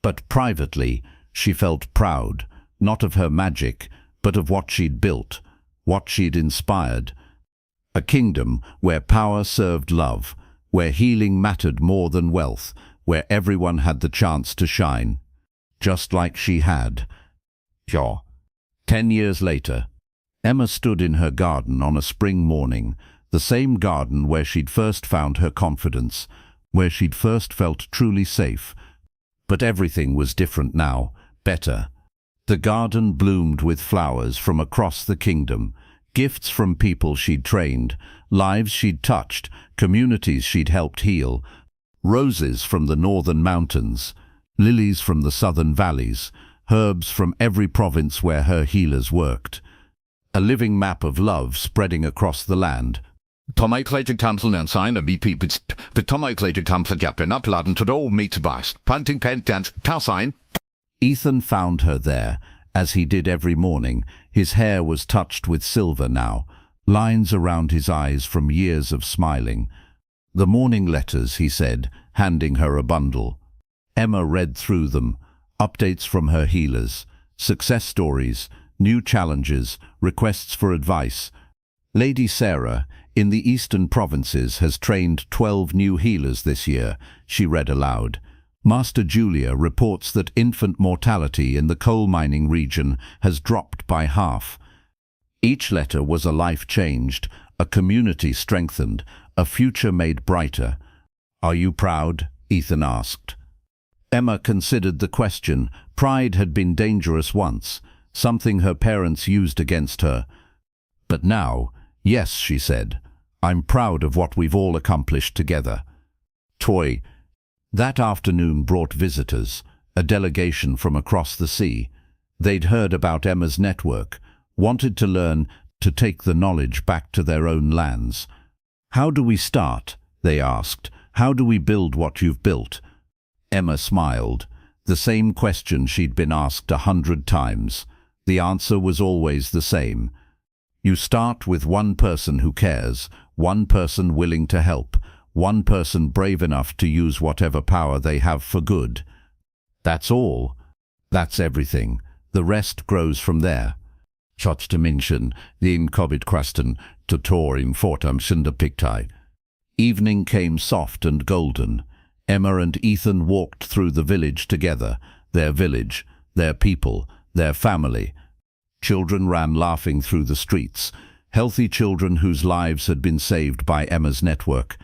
But privately, she felt proud, not of her magic, but of what she'd built, what she'd inspired. A kingdom where power served love, where healing mattered more than wealth, where everyone had the chance to shine, just like she had. 10 years later, Emma stood in her garden on a spring morning, the same garden where she'd first found her confidence, where she'd first felt truly safe. But everything was different now, better. The garden bloomed with flowers from across the kingdom, gifts from people she'd trained, lives she'd touched, communities she'd helped heal, roses from the northern mountains, lilies from the southern valleys, herbs from every province where her healers worked. A living map of love spreading across the land. Tomaklated cancel and sign a BP but tomaklated cancel captain up laden to all meat bast. Punting pen dance sign. Ethan found her there, as he did every morning. His hair was touched with silver now, lines around his eyes from years of smiling. "The morning letters," he said, handing her a bundle. Emma read through them, updates from her healers, success stories, new challenges, requests for advice. Lady Sarah, in the eastern provinces, has trained 12 new healers this year, she read aloud. Master Julia reports that infant mortality in the coal mining region has dropped by half. Each letter was a life changed, a community strengthened, a future made brighter. "Are you proud?" Ethan asked. Emma considered the question. Pride had been dangerous once, something her parents used against her. But now, yes, she said. "I'm proud of what we've all accomplished together." Toy. That afternoon brought visitors, a delegation from across the sea. They'd heard about Emma's network, wanted to learn, to take the knowledge back to their own lands. "How do we start?" they asked. "How do we build what you've built?" Emma smiled. The same question she'd been asked 100 times. The answer was always the same. You start with one person who cares, one person willing to help, one person brave enough to use whatever power they have for good. That's all. That's everything. The rest grows from there. Shots to mention, the incovid question, to tor in fortam pictai. Evening came soft and golden. Emma and Ethan walked through the village together, their village, their people, their family. Children ran laughing through the streets, healthy children whose lives had been saved by Emma's network.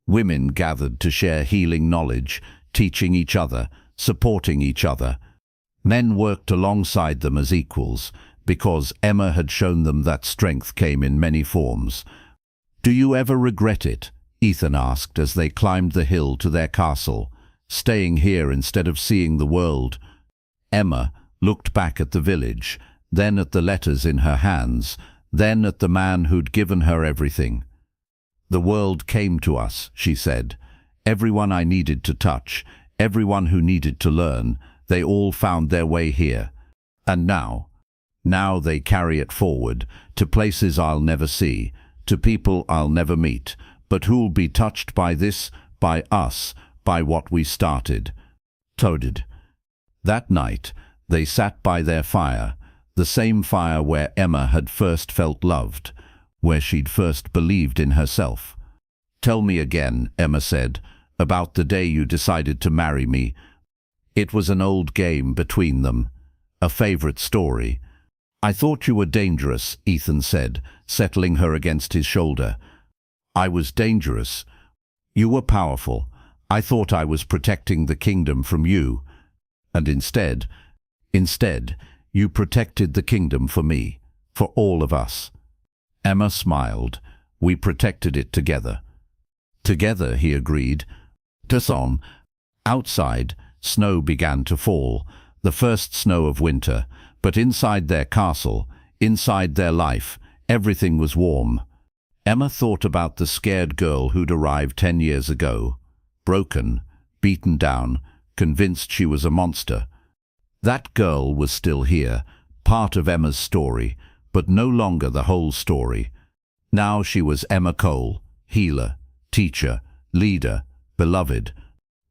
Women gathered to share healing knowledge, teaching each other, supporting each other. Men worked alongside them as equals, because Emma had shown them that strength came in many forms. "Do you ever regret it?" Ethan asked as they climbed the hill to their castle, "staying here instead of seeing the world?" Emma looked back at the village, then at the letters in her hands, then at the man who'd given her everything. "The world came to us," she said. "Everyone I needed to touch, everyone who needed to learn, they all found their way here. And now they carry it forward, to places I'll never see, to people I'll never meet, but who'll be touched by this, by us, by what we started." Toaded. That night, they sat by their fire, the same fire where Emma had first felt loved, where she'd first believed in herself. "Tell me again," Emma said, "about the day you decided to marry me." It was an old game between them, a favorite story. "I thought you were dangerous," Ethan said, settling her against his shoulder. "I was dangerous. You were powerful. I thought I was protecting the kingdom from you. And instead, you protected the kingdom for me, for all of us." Emma smiled. "We protected it together." "Together," he agreed. Tasson. Outside, snow began to fall, the first snow of winter, but inside their castle, inside their life, everything was warm. Emma thought about the scared girl who'd arrived 10 years ago, broken, beaten down, convinced she was a monster. That girl was still here, part of Emma's story, but no longer the whole story. Now she was Emma Cole, healer, teacher, leader, beloved,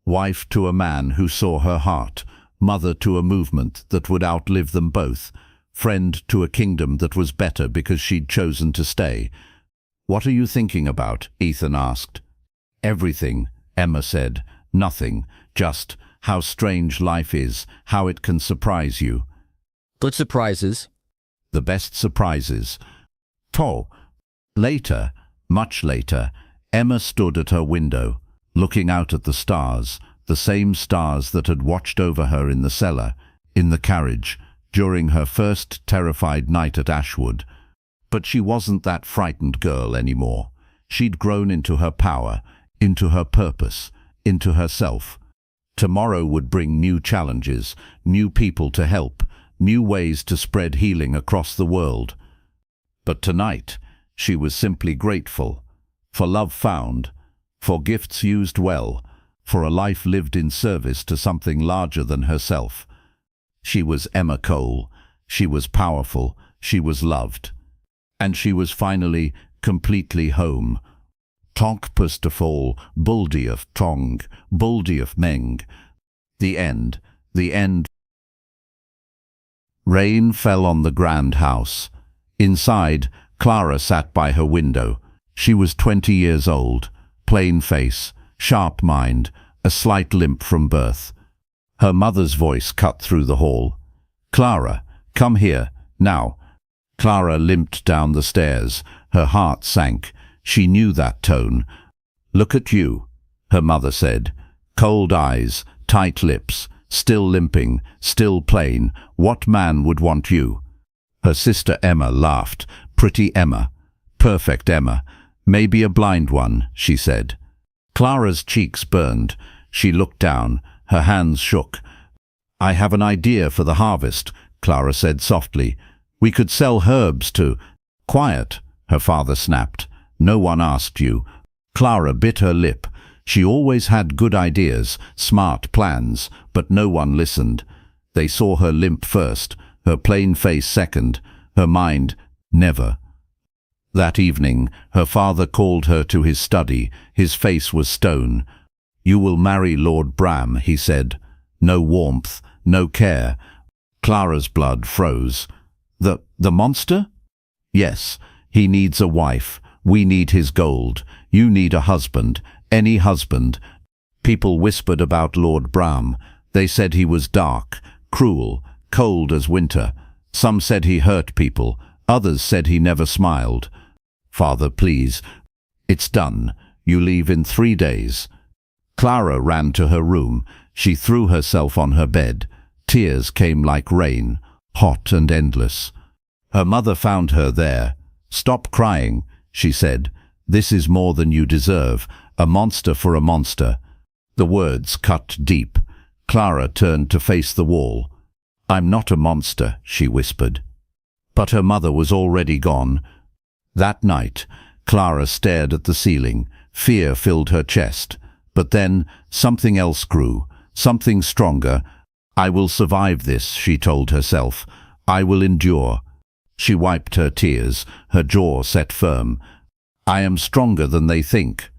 wife to a man who saw her heart, mother to a movement that would outlive them both, friend to a kingdom that was better because she'd chosen to stay. "What are you thinking about?" Ethan asked. "Everything," Emma said. "Nothing, just how strange life is, how it can surprise you." Good surprises. The best surprises. Later, much later, Emma stood at her window, looking out at the stars, the same stars that had watched over her in the cellar, in the carriage, during her first terrified night at Ashwood. But she wasn't that frightened girl anymore. She'd grown into her power, into her purpose, into herself. Tomorrow would bring new challenges, new people to help, new ways to spread healing across the world. But tonight, she was simply grateful. for love found, for gifts used well, for a life lived in service to something larger than herself. She was Emma Cole. She was powerful. She was loved. And she was finally completely home. Tonk Pustafall, Buldi of Tong, Buldi of Meng. The end. The end. Rain fell on the grand house. Inside, Clara sat by her window. She was 20 years old, plain face, sharp mind, a slight limp from birth. Her mother's voice cut through the hall. "Clara, come here, now." Clara limped down the stairs. Her heart sank. She knew that tone. "Look at you," her mother said. Cold eyes, tight lips, still limping, still plain. What man would want you? Her sister Emma laughed. Pretty Emma. Perfect Emma. Maybe a blind one, she said. Clara's cheeks burned. She looked down. Her hands shook. "I have an idea for the harvest," Clara said softly. "We could sell herbs to—" "Quiet," her father snapped. "No one asked you." Clara bit her lip. She always had good ideas, smart plans, but no one listened. They saw her limp first, her plain face second, her mind never. That evening, her father called her to his study. His face was stone. "You will marry Lord Bram," he said. No warmth, no care. Clara's blood froze. The monster? "Yes, he needs a wife. We need his gold. You need a husband, any husband." People whispered about Lord Bram. They said he was dark, cruel, cold as winter. Some said he hurt people. Others said he never smiled. "Father, please. It's done. You leave in 3 days." Clara ran to her room. She threw herself on her bed. Tears came like rain, hot and endless. Her mother found her there. "Stop crying," she said. "This is more than you deserve. A monster for a monster." The words cut deep. Clara turned to face the wall. "I'm not a monster," she whispered. But her mother was already gone. That night, Clara stared at the ceiling. Fear filled her chest. But then something else grew, something stronger. "I will survive this," she told herself. "I will endure." She wiped her tears, her jaw set firm. "I am stronger than they think."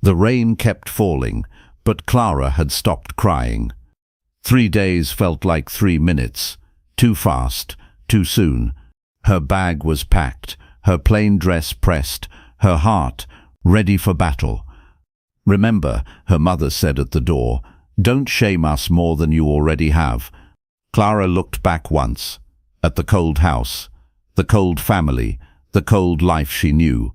The rain kept falling, but Clara had stopped crying. 3 days felt like 3 minutes. Too fast, too soon. Her bag was packed, her plain dress pressed, her heart ready for battle. "Remember," her mother said at the door, "don't shame us more than you already have." Clara looked back once, at the cold house, the cold family, the cold life she knew.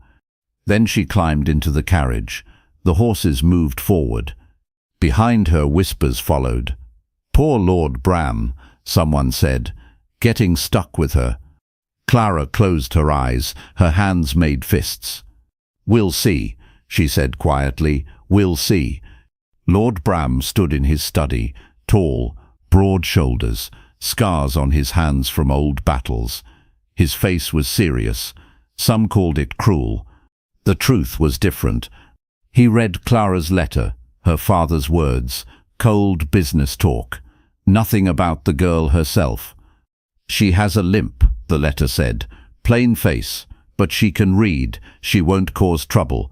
Then she climbed into the carriage. The horses moved forward. Behind her, whispers followed. "Poor Lord Bram," someone said, getting stuck with her. Clara closed her eyes, her hands made fists. "We'll see," she said quietly. "We'll see." Lord Bram stood in his study, tall, broad shoulders, scars on his hands from old battles. His face was serious. Some called it cruel. The truth was different. He read Clara's letter, her father's words, cold business talk. Nothing about the girl herself. "She has a limp," the letter said. "Plain face, but she can read. She won't cause trouble."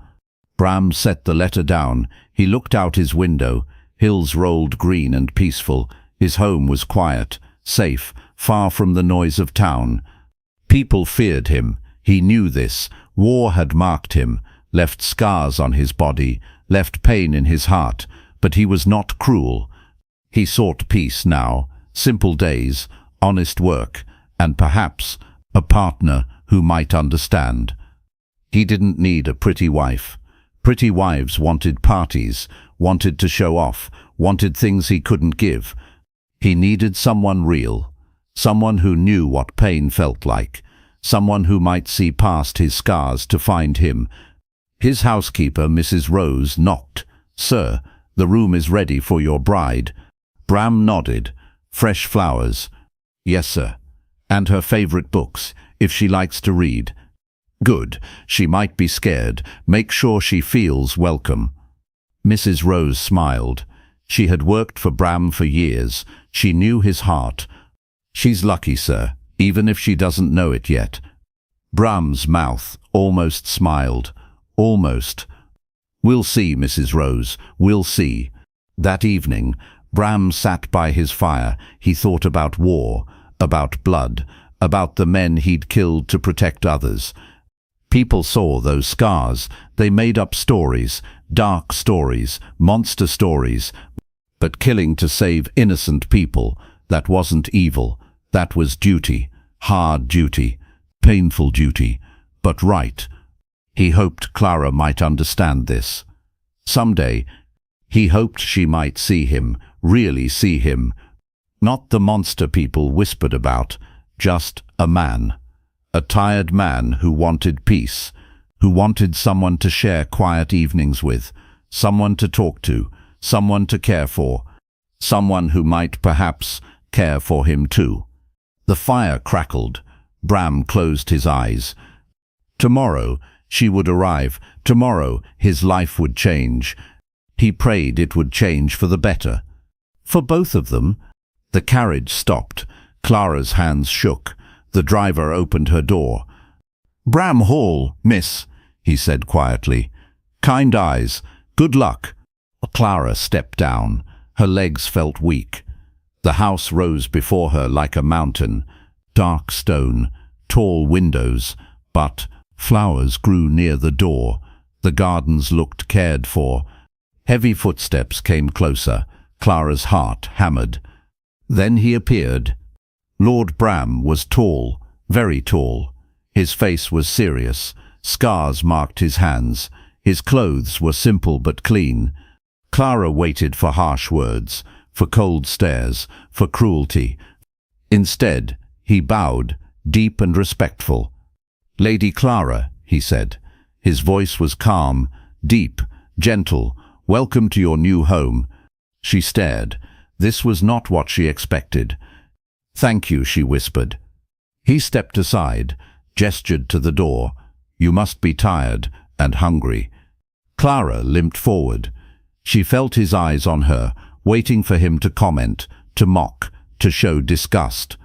Bram set the letter down. He looked out his window. Hills rolled green and peaceful. His home was quiet, safe, far from the noise of town. People feared him. He knew this. War had marked him, left scars on his body, left pain in his heart, but he was not cruel. He sought peace now, simple days, honest work, and perhaps a partner who might understand. He didn't need a pretty wife. Pretty wives wanted parties, wanted to show off, wanted things he couldn't give. He needed someone real, someone who knew what pain felt like, someone who might see past his scars to find him. His housekeeper, Mrs. Rose, knocked. "Sir, the room is ready for your bride." Bram nodded. "Fresh flowers." "Yes, sir. And her favorite books, if she likes to read." Good. She might be scared. Make sure she feels welcome. Mrs. Rose smiled. She had worked for Bram for years. She knew his heart. She's lucky, sir, even if she doesn't know it yet. Bram's mouth almost smiled. Almost. We'll see, Mrs. Rose. We'll see. That evening, Bram sat by his fire. He thought about war, about blood, about the men he'd killed to protect others. People saw those scars. They made up stories, dark stories, monster stories. But killing to save innocent people, that wasn't evil. That was duty. Hard duty. Painful duty. But right. He hoped Clara might understand this. Someday, he hoped she might see him, really see him. Not the monster people whispered about, just a man. A tired man who wanted peace, who wanted someone to share quiet evenings with, someone to talk to, someone to care for, someone who might perhaps care for him too. The fire crackled. Bram closed his eyes. Tomorrow she would arrive. Tomorrow his life would change. He prayed it would change for the better. For both of them. The carriage stopped. Clara's hands shook. The driver opened her door. "Bram Hall, miss," he said quietly. "Kind eyes. Good luck." Clara stepped down. Her legs felt weak. The house rose before her like a mountain. Dark stone, tall windows, but flowers grew near the door. The gardens looked cared for. Heavy footsteps came closer. Clara's heart hammered. Then he appeared. Lord Bram was tall, very tall. His face was serious. Scars marked his hands. His clothes were simple but clean. Clara waited for harsh words, for cold stares, for cruelty. Instead, he bowed, deep and respectful. "Lady Clara," he said. His voice was calm, deep, gentle. "Welcome to your new home." She stared. This was not what she expected. "Thank you," she whispered. He stepped aside, gestured to the door. "You must be tired and hungry." Clara limped forward. She felt his eyes on her, waiting for him to comment, to mock, to show disgust.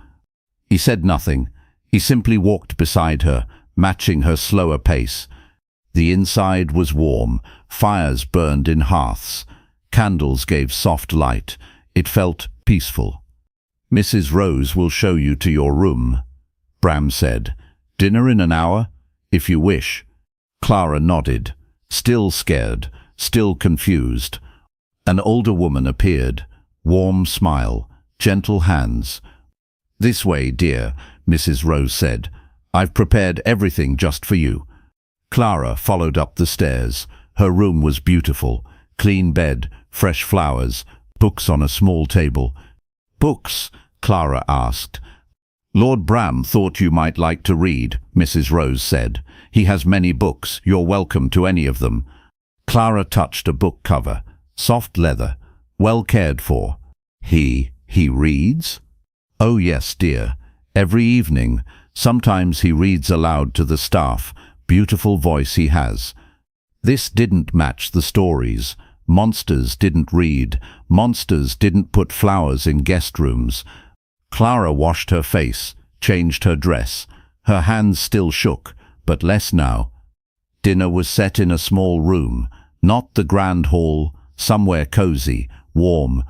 He said nothing. He simply walked beside her, matching her slower pace. The inside was warm. Fires burned in hearths. Candles gave soft light. It felt peaceful. "Mrs. Rose will show you to your room," Bram said. "Dinner in an hour, if you wish." Clara nodded, still scared, still confused. An older woman appeared. Warm smile, gentle hands. "This way, dear," Mrs. Rose said. "I've prepared everything just for you." Clara followed up the stairs. Her room was beautiful. Clean bed, fresh flowers, books on a small table. "Books?" Clara asked. "Lord Bram thought you might like to read," Mrs. Rose said. "He has many books. You're welcome to any of them." Clara touched a book cover. Soft leather, well cared for. He reads?" "Oh yes, dear. Every evening. Sometimes he reads aloud to the staff. Beautiful voice he has." This didn't match the stories. Monsters didn't read. Monsters didn't put flowers in guest rooms. Clara washed her face, changed her dress. Her hands still shook, but less now. Dinner was set in a small room, not the grand hall, somewhere cozy, warm.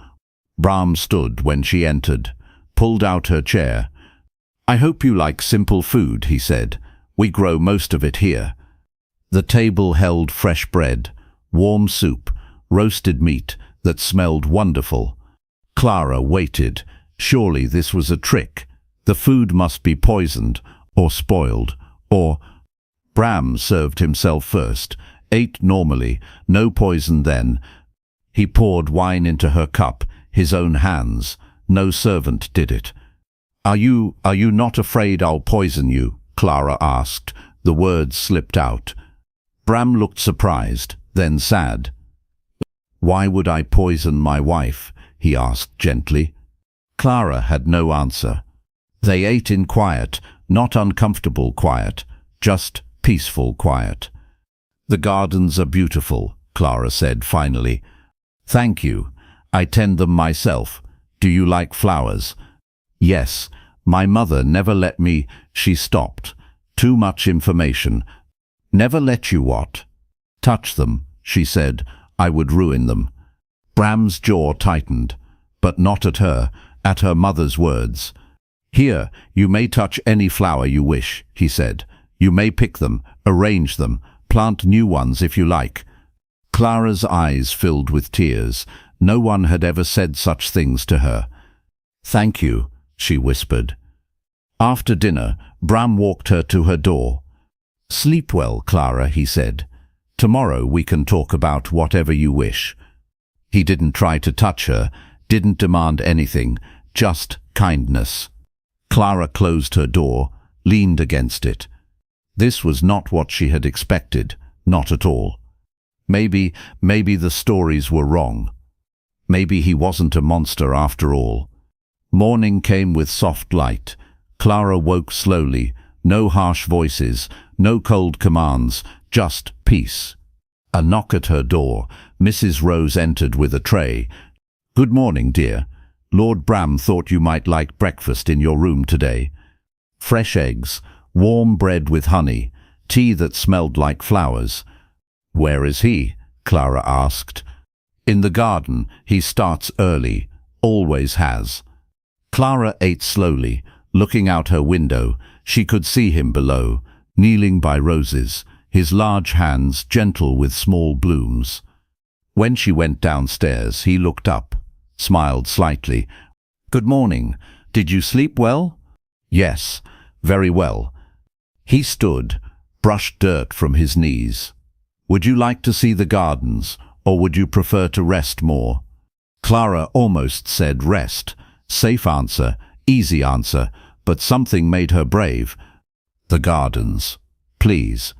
Bram stood when she entered, pulled out her chair. "I hope you like simple food," he said. "We grow most of it here." The table held fresh bread, warm soup, roasted meat that smelled wonderful. Clara waited. Surely this was a trick. The food must be poisoned, or spoiled, or... Bram served himself first, ate normally, no poison then. He poured wine into her cup, his own hands. No servant did it. Are you not afraid I'll poison you?" Clara asked. The words slipped out. Bram looked surprised, then sad. "Why would I poison my wife?" he asked gently. Clara had no answer. They ate in quiet, not uncomfortable quiet, just peaceful quiet. "The gardens are beautiful," Clara said finally. "Thank you. I tend them myself. Do you like flowers?" "Yes. My mother never let me—" She stopped. "Too much information." "Never let you what?" "Touch them," she said. "I would ruin them." Bram's jaw tightened, but not at her mother's words. "Here, you may touch any flower you wish," he said. "You may pick them, arrange them, plant new ones if you like." Clara's eyes filled with tears. No one had ever said such things to her. "Thank you," she whispered. After dinner, Bram walked her to her door. "Sleep well, Clara," he said. "Tomorrow we can talk about whatever you wish." He didn't try to touch her, didn't demand anything, just kindness. Clara closed her door, leaned against it. This was not what she had expected, not at all. Maybe the stories were wrong. Maybe he wasn't a monster after all. Morning came with soft light. Clara woke slowly, no harsh voices, no cold commands, just peace. A knock at her door. Mrs. Rose entered with a tray. "Good morning, dear. Lord Bram thought you might like breakfast in your room today. Fresh eggs, warm bread with honey, tea that smelled like flowers." "Where is he?" Clara asked. "In the garden. He starts early. Always has." Clara ate slowly, looking out her window. She could see him below, kneeling by roses, his large hands gentle with small blooms. When she went downstairs, he looked up, smiled slightly. "Good morning. Did you sleep well?" "Yes, very well." He stood, brushed dirt from his knees. "Would you like to see the gardens, or would you prefer to rest more?" Clara almost said rest. Safe answer, easy answer, but something made her brave. "The gardens, please."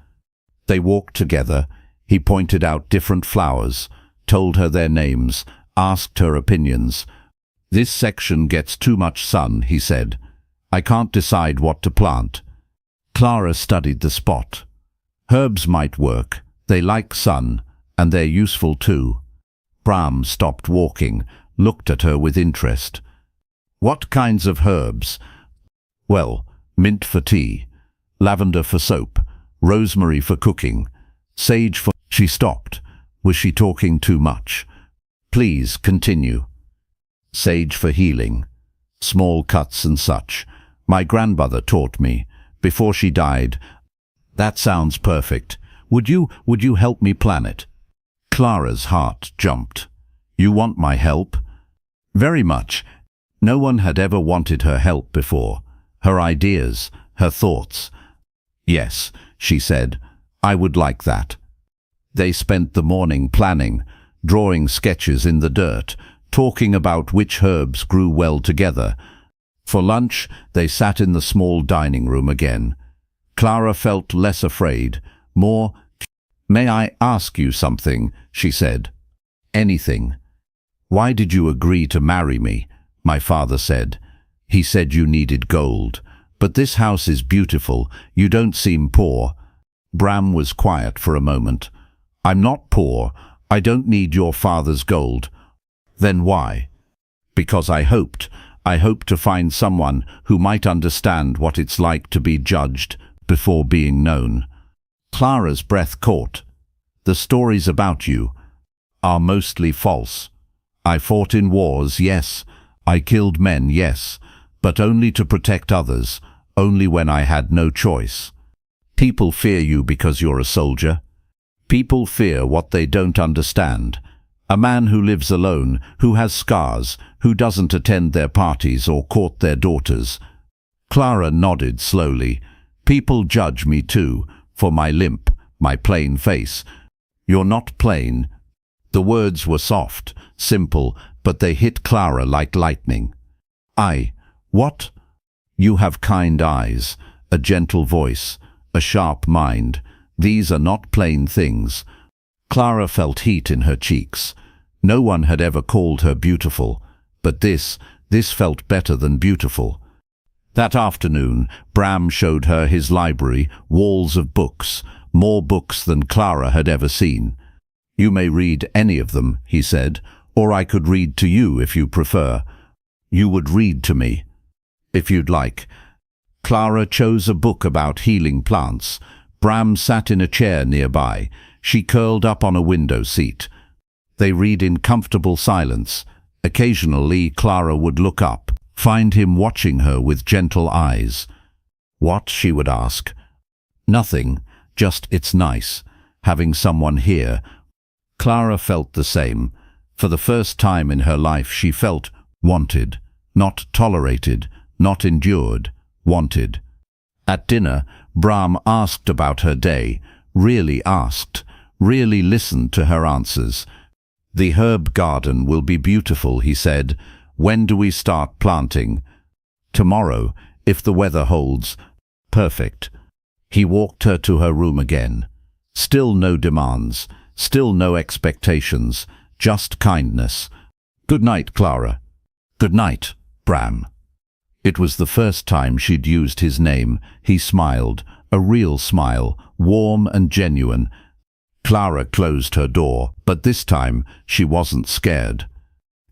They walked together. He pointed out different flowers, told her their names, asked her opinions. "This section gets too much sun," he said. "I can't decide what to plant." Clara studied the spot. Herbs might work. They like sun, and they're useful too. Bram stopped walking, looked at her with interest. "What kinds of herbs?" "Well, mint for tea, lavender for soap, rosemary for cooking, sage for—" She stopped. Was she talking too much? "Please continue." "Sage for healing, small cuts and such. My grandmother taught me, before she died." "That sounds perfect. Would you help me plan it?" Clara's heart jumped. "You want my help?" "Very much." No one had ever wanted her help before. Her ideas, her thoughts. "Yes," she said, "I would like that." They spent the morning planning, drawing sketches in the dirt, talking about which herbs grew well together. For lunch, they sat in the small dining room again. Clara felt less afraid, more. "May I ask you something?" she said. "Anything." "Why did you agree to marry me?" my father said. "He said you needed gold. But this house is beautiful. You don't seem poor." Bram was quiet for a moment. "I'm not poor. I don't need your father's gold." "Then why?" "Because I hoped to find someone who might understand what it's like to be judged before being known." Clara's breath caught. "The stories about you are mostly false. I fought in wars, yes. I killed men, yes. But only to protect others, only when I had no choice. People fear you because you're a soldier. People fear what they don't understand. A man who lives alone, who has scars, who doesn't attend their parties or court their daughters." Clara nodded slowly. "People judge me too, for my limp, my plain face." "You're not plain." The words were soft, simple, but they hit Clara like lightning. What?" "You have kind eyes, a gentle voice, a sharp mind. These are not plain things." Clara felt heat in her cheeks. No one had ever called her beautiful, but this felt better than beautiful. That afternoon, Bram showed her his library, walls of books, more books than Clara had ever seen. "You may read any of them," he said, "or I could read to you if you prefer." "You would read to me, if you'd like." Clara chose a book about healing plants. Bram sat in a chair nearby. She curled up on a window seat. They read in comfortable silence. Occasionally, Clara would look up, find him watching her with gentle eyes. "What?" she would ask. "Nothing, just it's nice, having someone here." Clara felt the same. For the first time in her life she felt wanted, not tolerated, not endured, wanted. At dinner, Bram asked about her day, really asked, really listened to her answers. "The herb garden will be beautiful," he said. "When do we start planting?" "Tomorrow, if the weather holds." "Perfect." He walked her to her room again. Still no demands, still no expectations, just kindness. "Good night, Clara." "Good night, Bram." It was the first time she'd used his name. He smiled, a real smile, warm and genuine. Clara closed her door, but this time she wasn't scared.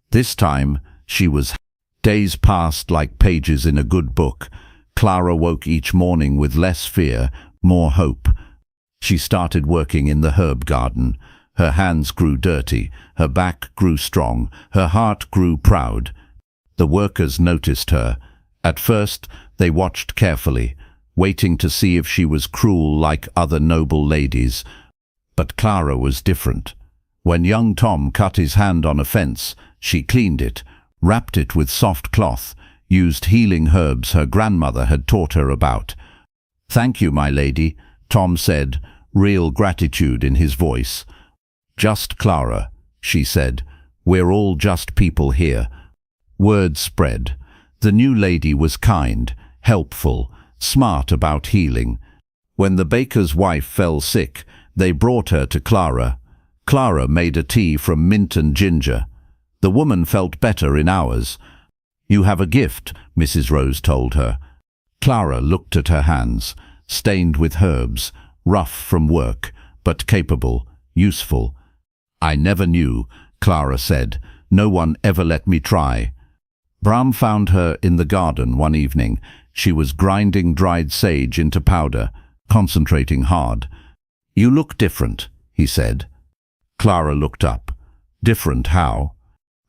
This time she was. Days passed like pages in a good book. Clara woke each morning with less fear, more hope. She started working in the herb garden. Her hands grew dirty, her back grew strong, her heart grew proud. The workers noticed her. At first, they watched carefully, waiting to see if she was cruel like other noble ladies. But Clara was different. When young Tom cut his hand on a fence, she cleaned it, wrapped it with soft cloth, used healing herbs her grandmother had taught her about. "Thank you, my lady," Tom said, real gratitude in his voice. "Just Clara," she said. "We're all just people here." Word spread. The new lady was kind, helpful, smart about healing. When the baker's wife fell sick, they brought her to Clara. Clara made a tea from mint and ginger. The woman felt better in hours. "You have a gift," Mrs. Rose told her. Clara looked at her hands, stained with herbs, rough from work, but capable, useful. "I never knew," Clara said. "No one ever let me try." Bram found her in the garden one evening. She was grinding dried sage into powder, concentrating hard. "You look different," he said. Clara looked up. "Different how?"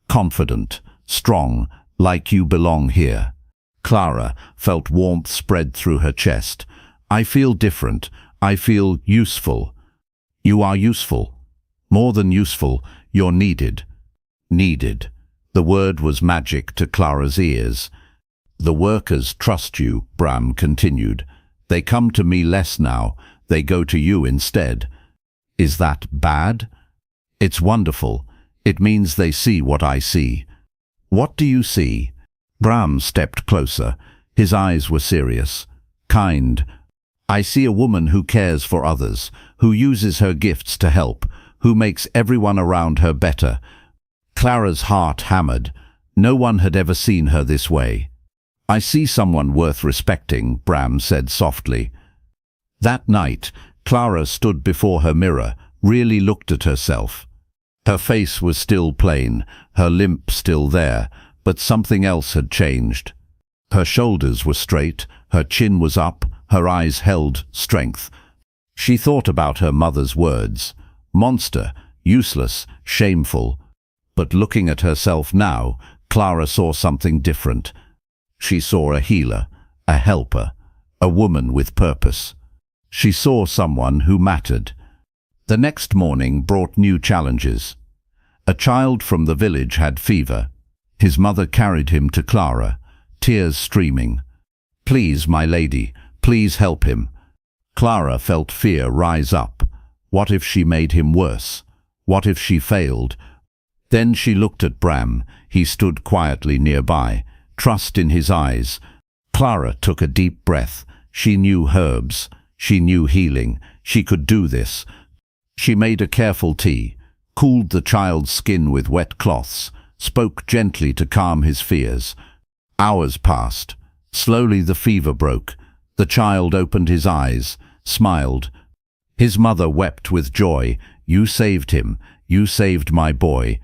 "Confident, strong, like you belong here." Clara felt warmth spread through her chest. "I feel different. I feel useful." "You are useful. More than useful, you're needed." Needed. The word was magic to Clara's ears. "The workers trust you," Bram continued. "They come to me less now. They go to you instead." "Is that bad?" "It's wonderful. It means they see what I see." "What do you see?" Bram stepped closer. His eyes were serious, kind. "I see a woman who cares for others, who uses her gifts to help, who makes everyone around her better." Clara's heart hammered. No one had ever seen her this way. "I see someone worth respecting," Bram said softly. That night, Clara stood before her mirror, really looked at herself. Her face was still plain, her limp still there, but something else had changed. Her shoulders were straight, her chin was up, her eyes held strength. She thought about her mother's words. Monster, useless, shameful. But looking at herself now, Clara saw something different. She saw a healer, a helper, a woman with purpose. She saw someone who mattered. The next morning brought new challenges. A child from the village had fever. His mother carried him to Clara, tears streaming. "Please, my lady, please help him." Clara felt fear rise up. What if she made him worse? What if she failed? Then she looked at Bram. He stood quietly nearby, trust in his eyes. Clara took a deep breath. She knew herbs. She knew healing. She could do this. She made a careful tea, cooled the child's skin with wet cloths, spoke gently to calm his fears. Hours passed. Slowly the fever broke. The child opened his eyes, smiled. His mother wept with joy. You saved him. You saved my boy.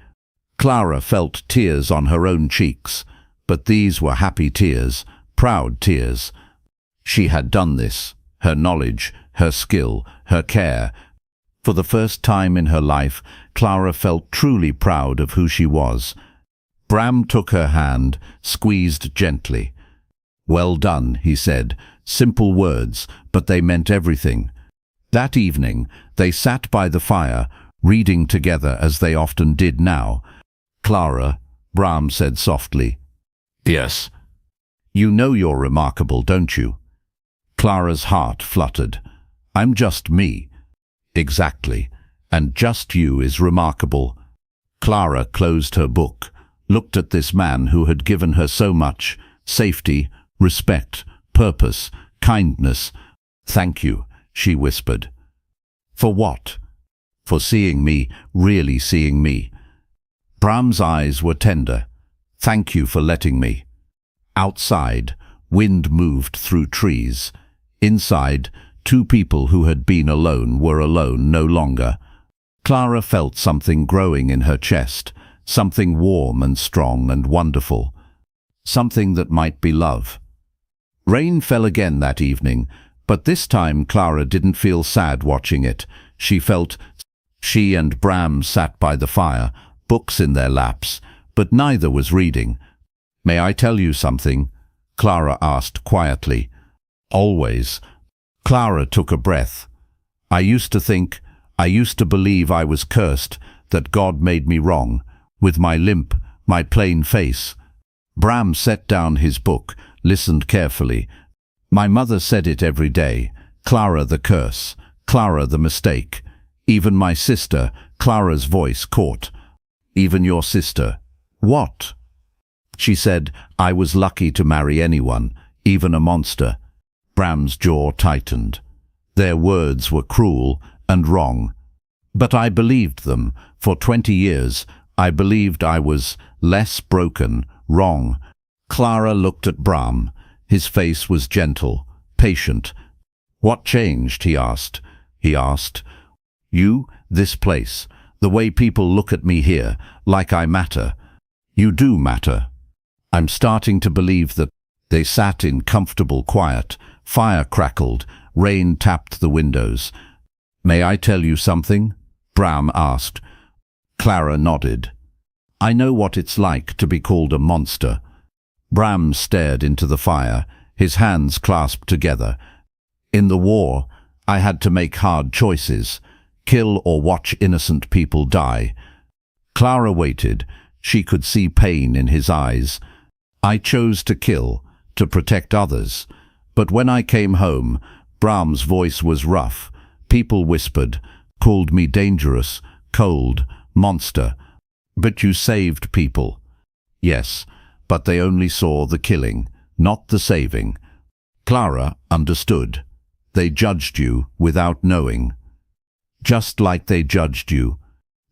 Clara felt tears on her own cheeks, but these were happy tears, proud tears. She had done this. Her knowledge, her skill, her care. For the first time in her life, Clara felt truly proud of who she was. Bram took her hand, squeezed gently. "Well done," he said. Simple words, but they meant everything. That evening, they sat by the fire, reading together as they often did now. "Clara," Bram said softly. Yes. "You know you're remarkable, don't you?" Clara's heart fluttered. "I'm just me." "Exactly. And just you is remarkable." Clara closed her book, looked at this man who had given her so much: safety, respect, purpose, kindness. "Thank you," she whispered. "For what?" "For seeing me, really seeing me." Bram's eyes were tender. "Thank you for letting me." Outside, wind moved through trees. Inside, two people who had been alone were alone no longer. Clara felt something growing in her chest, something warm and strong and wonderful. Something that might be love. Rain fell again that evening, but this time Clara didn't feel sad watching it. She and Bram sat by the fire, books in their laps, but neither was reading. "May I tell you something?" Clara asked quietly. "Always." Clara took a breath. I used to believe I was cursed, that God made me wrong, with my limp, my plain face." Bram set down his book, listened carefully. "My mother said it every day. Clara the curse, Clara the mistake. Even my sister," Clara's voice caught. "Even your sister." "What?" "She said I was lucky to marry anyone, even a monster." Bram's jaw tightened. Their words were cruel and wrong. But I believed them. For 20 years, I believed I was less broken, wrong. Clara looked at Bram. His face was gentle, patient. "What changed?" he asked. "You, this place, the way people look at me here, like I matter. You do matter." I'm starting to believe that. They sat in comfortable quiet. Fire crackled. Rain tapped the windows. "May I tell you something?" Bram asked. Clara nodded. "I know what it's like to be called a monster." Bram stared into the fire, his hands clasped together. "In the war, I had to make hard choices. Kill or watch innocent people die." Clara waited. She could see pain in his eyes. "I chose to kill, to protect others. But when I came home," Bram's voice was rough. "People whispered, called me dangerous, cold, monster. But you saved people." "Yes, but they only saw the killing, not the saving." Clara understood. "They judged you without knowing." "Just like they judged you."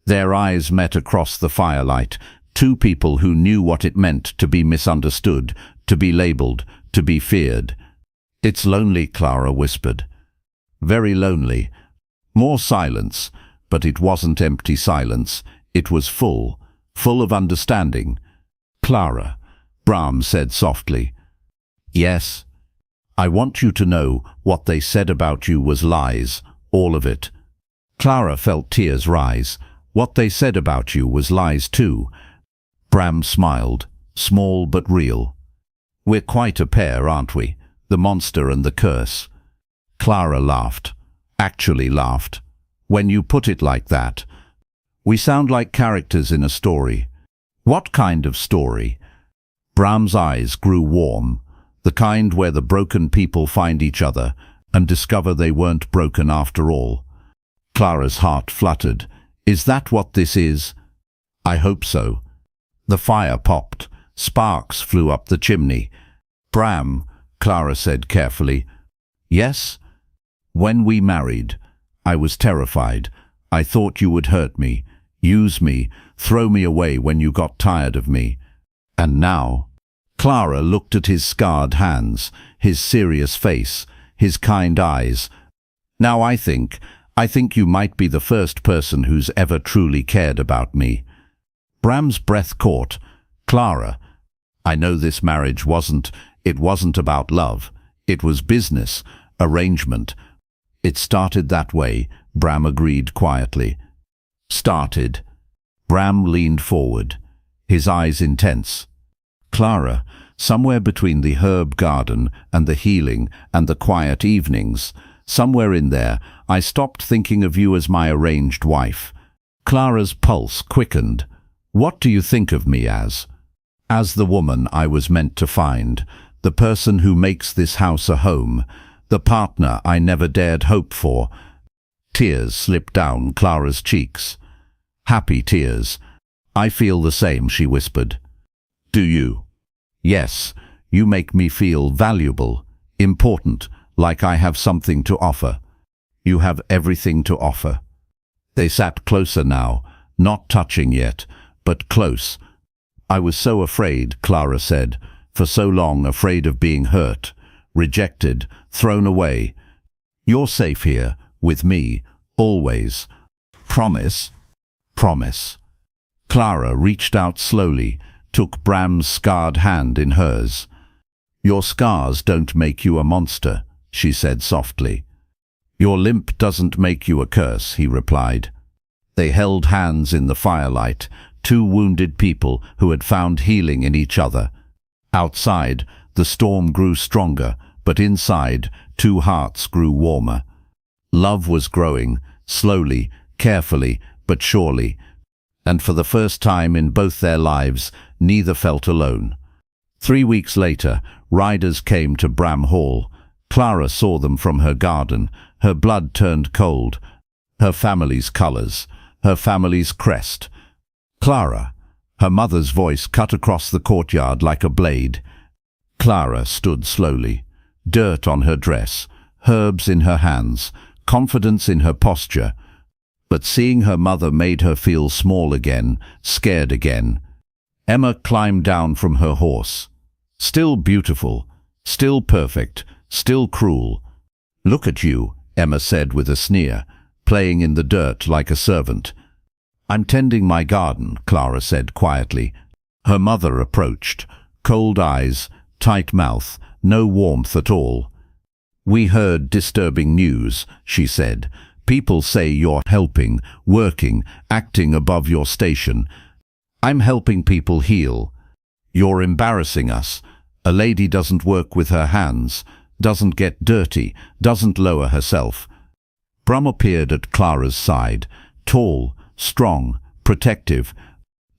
Their eyes met across the firelight. Two people who knew what it meant to be misunderstood, to be labeled, to be feared. "It's lonely," Clara whispered. "Very lonely." More silence, but it wasn't empty silence. It was full of understanding. "Clara," Bram said softly. "Yes. I want you to know what they said about you was lies, all of it." Clara felt tears rise. "What they said about you was lies too." Bram smiled, small but real. "We're quite a pair, aren't we? The monster and the curse." Clara laughed. Actually laughed. "When you put it like that. We sound like characters in a story." "What kind of story?" Bram's eyes grew warm. "The kind where the broken people find each other and discover they weren't broken after all." Clara's heart fluttered. "Is that what this is?" "I hope so." The fire popped. Sparks flew up the chimney. "Bram," Clara said carefully. "Yes?" "When we married, I was terrified. I thought you would hurt me, use me, throw me away when you got tired of me. And now," Clara looked at his scarred hands, his serious face, his kind eyes. Now I think you might be the first person who's ever truly cared about me. Bram's breath caught. Clara, I know this marriage wasn't about love. It was business, arrangement. It started that way, Bram agreed quietly. Started. Bram leaned forward, his eyes intense. Clara, somewhere between the herb garden and the healing and the quiet evenings, somewhere in there, I stopped thinking of you as my arranged wife. Clara's pulse quickened. What do you think of me as? As the woman I was meant to find, the person who makes this house a home, the partner I never dared hope for. Tears slipped down Clara's cheeks. Happy tears. I feel the same, she whispered. Do you? Yes, you make me feel valuable, important, like I have something to offer. You have everything to offer. They sat closer now, not touching yet, but close. I was so afraid, Clara said, for so long afraid of being hurt, rejected, thrown away. You're safe here, with me, always. Promise? Promise. Clara reached out slowly, took Bram's scarred hand in hers. Your scars don't make you a monster, she said softly. Your limp doesn't make you a curse, he replied. They held hands in the firelight, two wounded people who had found healing in each other. Outside, the storm grew stronger, but inside, two hearts grew warmer. Love was growing, slowly, carefully, but surely. And for the first time in both their lives, neither felt alone. 3 weeks later, riders came to Bram Hall. Clara saw them from her garden. Her blood turned cold. Her family's colors, her family's crest. Clara. Her mother's voice cut across the courtyard like a blade. Clara stood slowly, dirt on her dress, herbs in her hands, confidence in her posture. But seeing her mother made her feel small again, scared again. Emma climbed down from her horse. Still beautiful, still perfect, still cruel. Look at you, Emma said with a sneer, playing in the dirt like a servant. I'm tending my garden, Clara said quietly. Her mother approached, cold eyes, tight mouth, no warmth at all. We heard disturbing news, she said. People say you're helping, working, acting above your station. I'm helping people heal. You're embarrassing us. A lady doesn't work with her hands, doesn't get dirty, doesn't lower herself. Brum appeared at Clara's side, tall, strong, protective.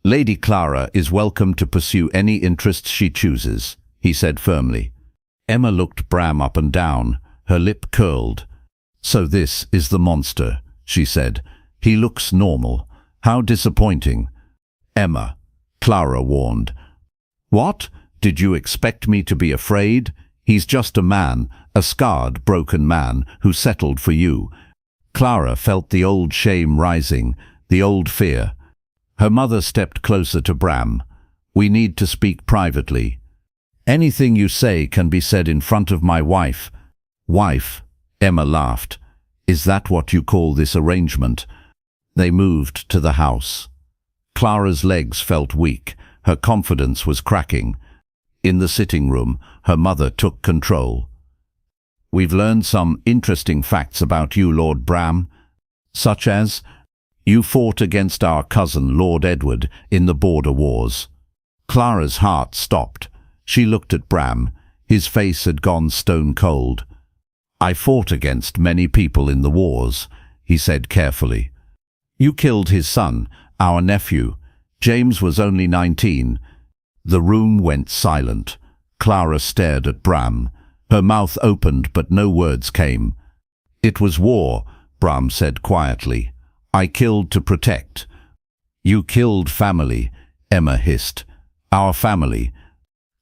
Lady Clara is welcome to pursue any interests she chooses, he said firmly. Emma looked Bram up and down, her lip curled. So this is the monster, she said. He looks normal. How disappointing. Emma, Clara warned. What? Did you expect me to be afraid? He's just a man, a scarred, broken man who settled for you. Clara felt the old shame rising, the old fear. Her mother stepped closer to Bram. We need to speak privately. Anything you say can be said in front of my wife. Wife? Emma laughed. Is that what you call this arrangement? They moved to the house. Clara's legs felt weak. Her confidence was cracking. In the sitting room, her mother took control. We've learned some interesting facts about you, Lord Bram, such as you fought against our cousin, Lord Edward, in the border wars. Clara's heart stopped. She looked at Bram. His face had gone stone cold. I fought against many people in the wars, he said carefully. You killed his son, our nephew. James was only 19. The room went silent. Clara stared at Bram. Her mouth opened, but no words came. It was war, Bram said quietly. I killed to protect. You killed family, Emma hissed. Our family.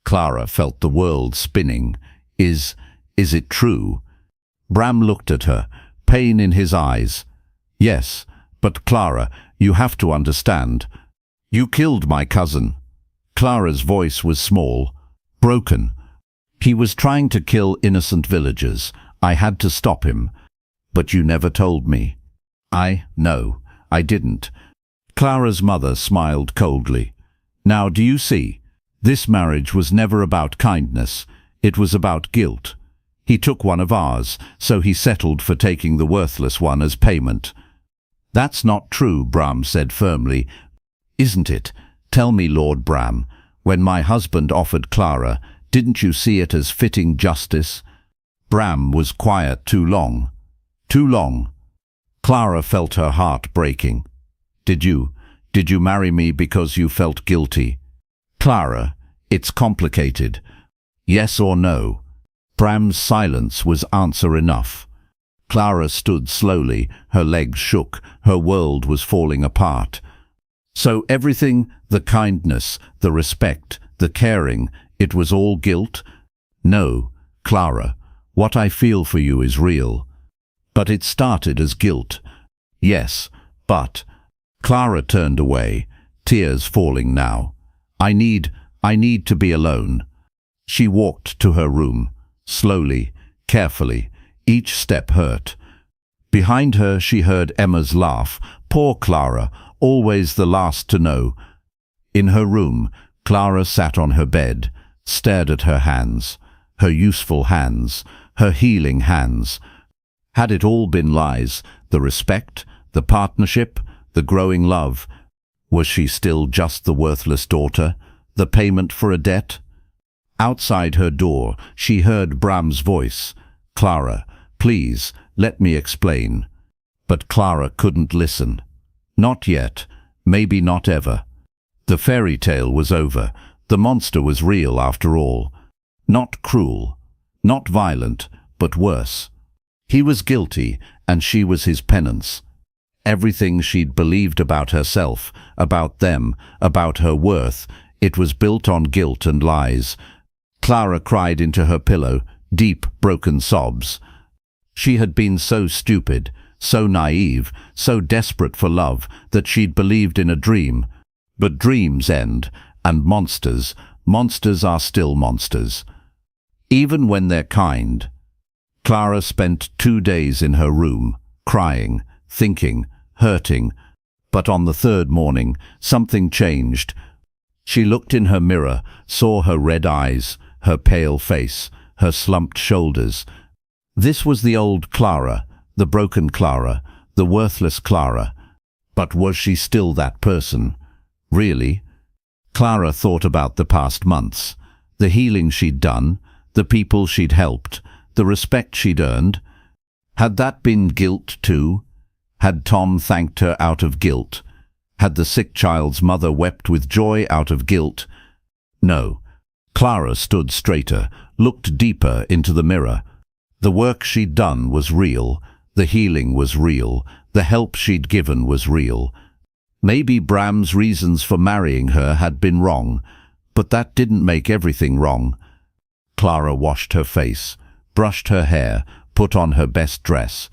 Clara felt the world spinning. Is it true? Bram looked at her, pain in his eyes. Yes, but Clara, you have to understand. You killed my cousin. Clara's voice was small. broken. He was trying to kill innocent villagers. I had to stop him. But you never told me. No, I didn't. Clara's mother smiled coldly. Now do you see? This marriage was never about kindness. It was about guilt. He took one of ours, so he settled for taking the worthless one as payment. That's not true, Bram said firmly. Isn't it? Tell me, Lord Bram, when my husband offered Clara, didn't you see it as fitting justice? Bram was quiet too long. Too long. Clara felt her heart breaking. Did you marry me because you felt guilty? Clara, it's complicated. Yes or no? Bram's silence was answer enough. Clara stood slowly, her legs shook, her world was falling apart. So everything, the kindness, the respect, the caring, it was all guilt? No, Clara, what I feel for you is real. But it started as guilt. Yes, but... Clara turned away, tears falling now. I need to be alone. She walked to her room, slowly, carefully. Each step hurt. Behind her she heard Emma's laugh. Poor Clara, always the last to know. In her room, Clara sat on her bed, stared at her hands, her useful hands, her healing hands. Had it all been lies, the respect, the partnership, the growing love? Was she still just the worthless daughter, the payment for a debt? Outside her door, she heard Bram's voice. Clara, please, let me explain. But Clara couldn't listen. Not yet, maybe not ever. The fairy tale was over. The monster was real after all. Not cruel, not violent, but worse. He was guilty, and she was his penance. Everything she'd believed about herself, about them, about her worth, it was built on guilt and lies. Clara cried into her pillow, deep, broken sobs. She had been so stupid, so naive, so desperate for love that she'd believed in a dream. But dreams end, and monsters are still monsters. Even when they're kind. Clara spent 2 days in her room, crying, thinking, hurting. But on the third morning, something changed. She looked in her mirror, saw her red eyes, her pale face, her slumped shoulders. This was the old Clara, the broken Clara, the worthless Clara. But was she still that person? Really? Clara thought about the past months, the healing she'd done, the people she'd helped, the respect she'd earned. Had that been guilt too? Had Tom thanked her out of guilt? Had the sick child's mother wept with joy out of guilt? No. Clara stood straighter, looked deeper into the mirror. The work she'd done was real, the healing was real, the help she'd given was real. Maybe Bram's reasons for marrying her had been wrong, but that didn't make everything wrong. Clara washed her face, brushed her hair, put on her best dress.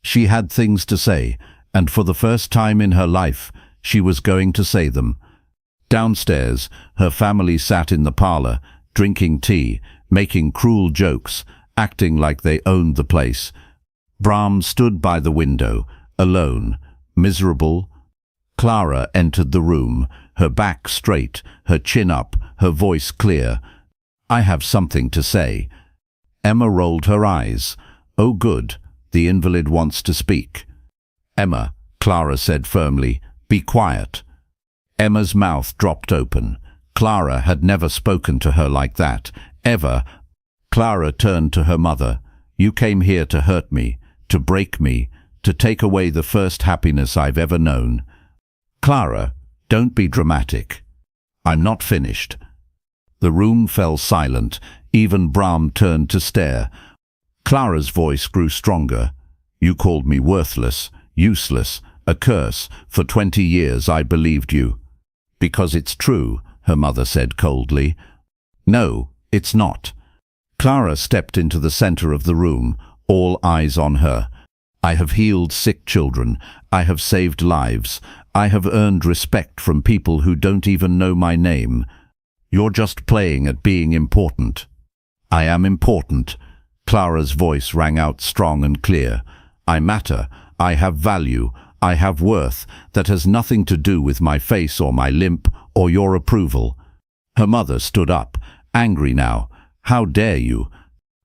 She had things to say, and for the first time in her life, she was going to say them. Downstairs, her family sat in the parlor, drinking tea, making cruel jokes, acting like they owned the place. Bram stood by the window, alone, miserable. Clara entered the room, her back straight, her chin up, her voice clear. I have something to say. Emma rolled her eyes. Oh good, the invalid wants to speak. Emma, Clara said firmly, be quiet. Emma's mouth dropped open. Clara had never spoken to her like that, ever. Clara turned to her mother. You came here to hurt me, to break me, to take away the first happiness I've ever known. Clara, don't be dramatic. I'm not finished. The room fell silent. Even Bram turned to stare. Clara's voice grew stronger. You called me worthless, useless, a curse. For 20 years I believed you. Because it's true, her mother said coldly. No, it's not. Clara stepped into the center of the room, all eyes on her. I have healed sick children. I have saved lives. I have earned respect from people who don't even know my name. You're just playing at being important. I am important. Clara's voice rang out strong and clear. I matter. I have value. I have worth that has nothing to do with my face or my limp or your approval. Her mother stood up, angry now. How dare you?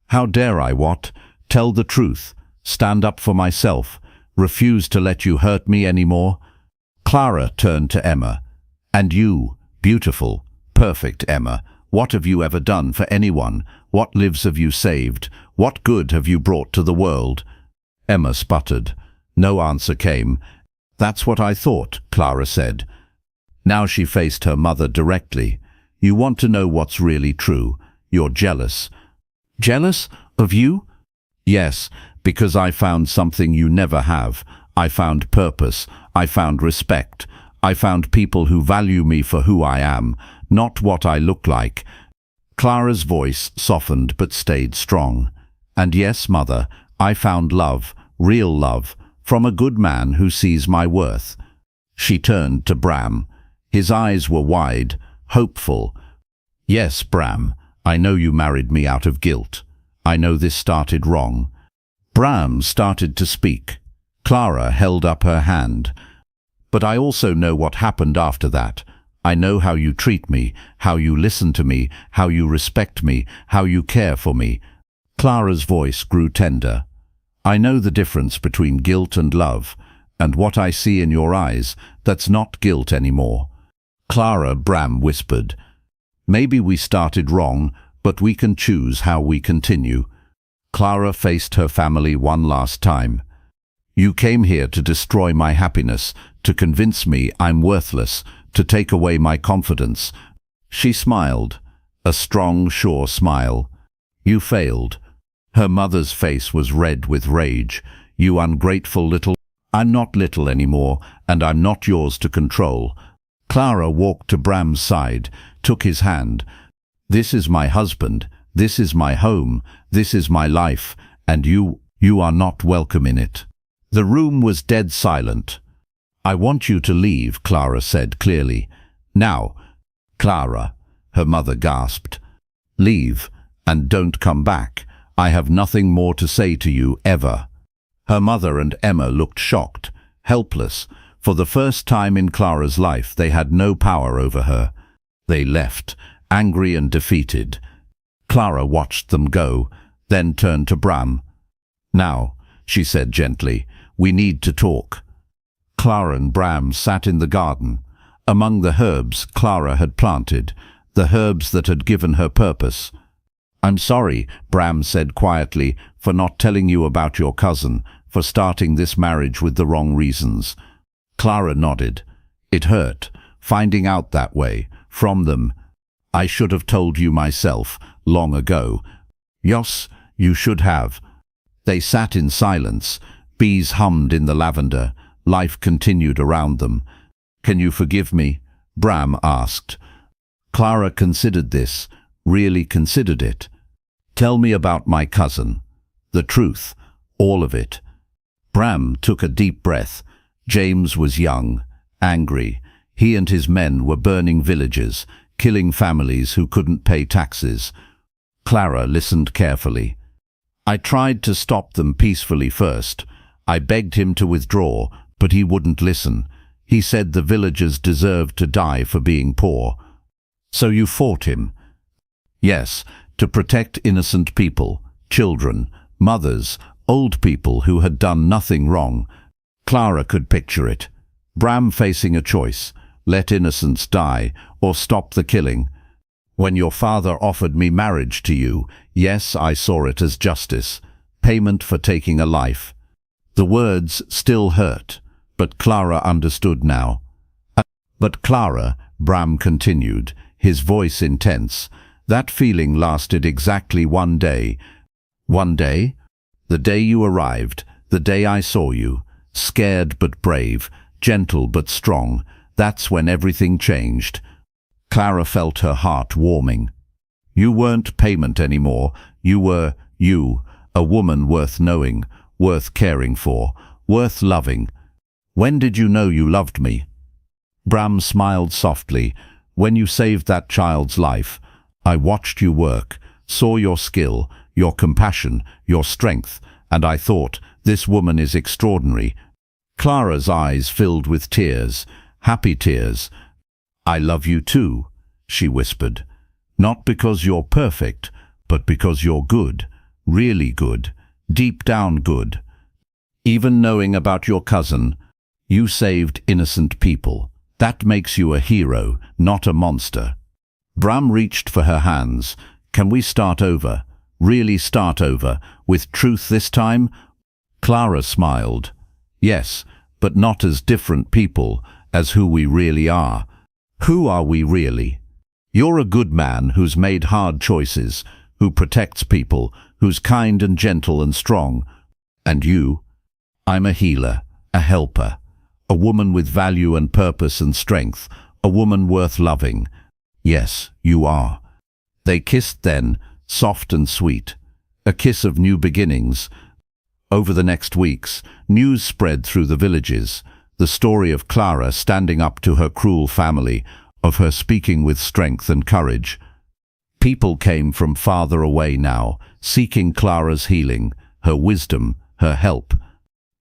How dare I what? Tell the truth. Stand up for myself. Refuse to let you hurt me anymore. Clara turned to Emma. And you, beautiful, perfect Emma, what have you ever done for anyone? What lives have you saved? What good have you brought to the world? Emma sputtered. No answer came. That's what I thought, Clara said. Now she faced her mother directly. You want to know what's really true. You're jealous. Jealous? Of you? Yes, because I found something you never have. I found purpose. I found respect. I found people who value me for who I am, not what I look like. Clara's voice softened but stayed strong. And yes, mother, I found love, real love, from a good man who sees my worth. She turned to Bram. His eyes were wide, hopeful. Yes, Bram, I know you married me out of guilt. I know this started wrong. Bram started to speak. Clara held up her hand. But I also know what happened after that. I know how you treat me, how you listen to me, how you respect me, how you care for me. Clara's voice grew tender. I know the difference between guilt and love, and what I see in your eyes, that's not guilt anymore. Clara, Bram whispered. Maybe we started wrong, but we can choose how we continue. Clara faced her family one last time. You came here to destroy my happiness, to convince me I'm worthless, to take away my confidence. She smiled, a strong, sure smile. You failed. Her mother's face was red with rage. You ungrateful little... I'm not little anymore, and I'm not yours to control. Clara walked to Bram's side, took his hand. This is my husband. This is my home. This is my life. And you are not welcome in it. The room was dead silent. I want you to leave, Clara said clearly. Now, Clara, her mother gasped. Leave, and don't come back. I have nothing more to say to you, ever. Her mother and Emma looked shocked, helpless. For the first time in Clara's life, they had no power over her. They left, angry and defeated. Clara watched them go, then turned to Bram. Now, she said gently, we need to talk. Clara and Bram sat in the garden. Among the herbs Clara had planted, the herbs that had given her purpose. I'm sorry, Bram said quietly, for not telling you about your cousin, for starting this marriage with the wrong reasons. Clara nodded. It hurt, finding out that way, from them. I should have told you myself, long ago. Yes, you should have. They sat in silence. Bees hummed in the lavender. Life continued around them. Can you forgive me? Bram asked. Clara considered this, really considered it. Tell me about my cousin. The truth, all of it. Bram took a deep breath. James was young, angry. He and his men were burning villages, killing families who couldn't pay taxes. Clara listened carefully. I tried to stop them peacefully first. I begged him to withdraw, but he wouldn't listen. He said the villagers deserved to die for being poor. So you fought him? Yes, to protect innocent people, children, mothers, old people who had done nothing wrong. Clara could picture it. Bram facing a choice, let innocents die or stop the killing. When your father offered me marriage to you, yes, I saw it as justice, payment for taking a life. The words still hurt, but Clara understood now. But Clara, Bram continued, his voice intense, that feeling lasted exactly one day. One day? The day you arrived, the day I saw you, scared but brave, gentle but strong. That's when everything changed. Clara felt her heart warming. You weren't payment anymore. You were you, a woman worth knowing, worth caring for, worth loving. When did you know you loved me? Bram smiled softly. When you saved that child's life, I watched you work, saw your skill, your compassion, your strength, and I thought, this woman is extraordinary. Clara's eyes filled with tears, happy tears. I love you too, she whispered. Not because you're perfect, but because you're good, really good, deep down good. Even knowing about your cousin, you saved innocent people. That makes you a hero, not a monster. Bram reached for her hands. Can we start over? Really start over? With truth this time? Clara smiled. Yes, but not as different people, as who we really are. Who are we really? You're a good man who's made hard choices, who protects people, who's kind and gentle and strong. And you? I'm a healer, a helper, a woman with value and purpose and strength, a woman worth loving. Yes, you are. They kissed then, soft and sweet, a kiss of new beginnings. Over the next weeks, news spread through the villages, the story of Clara standing up to her cruel family, of her speaking with strength and courage. People came from farther away now, seeking Clara's healing, her wisdom, her help.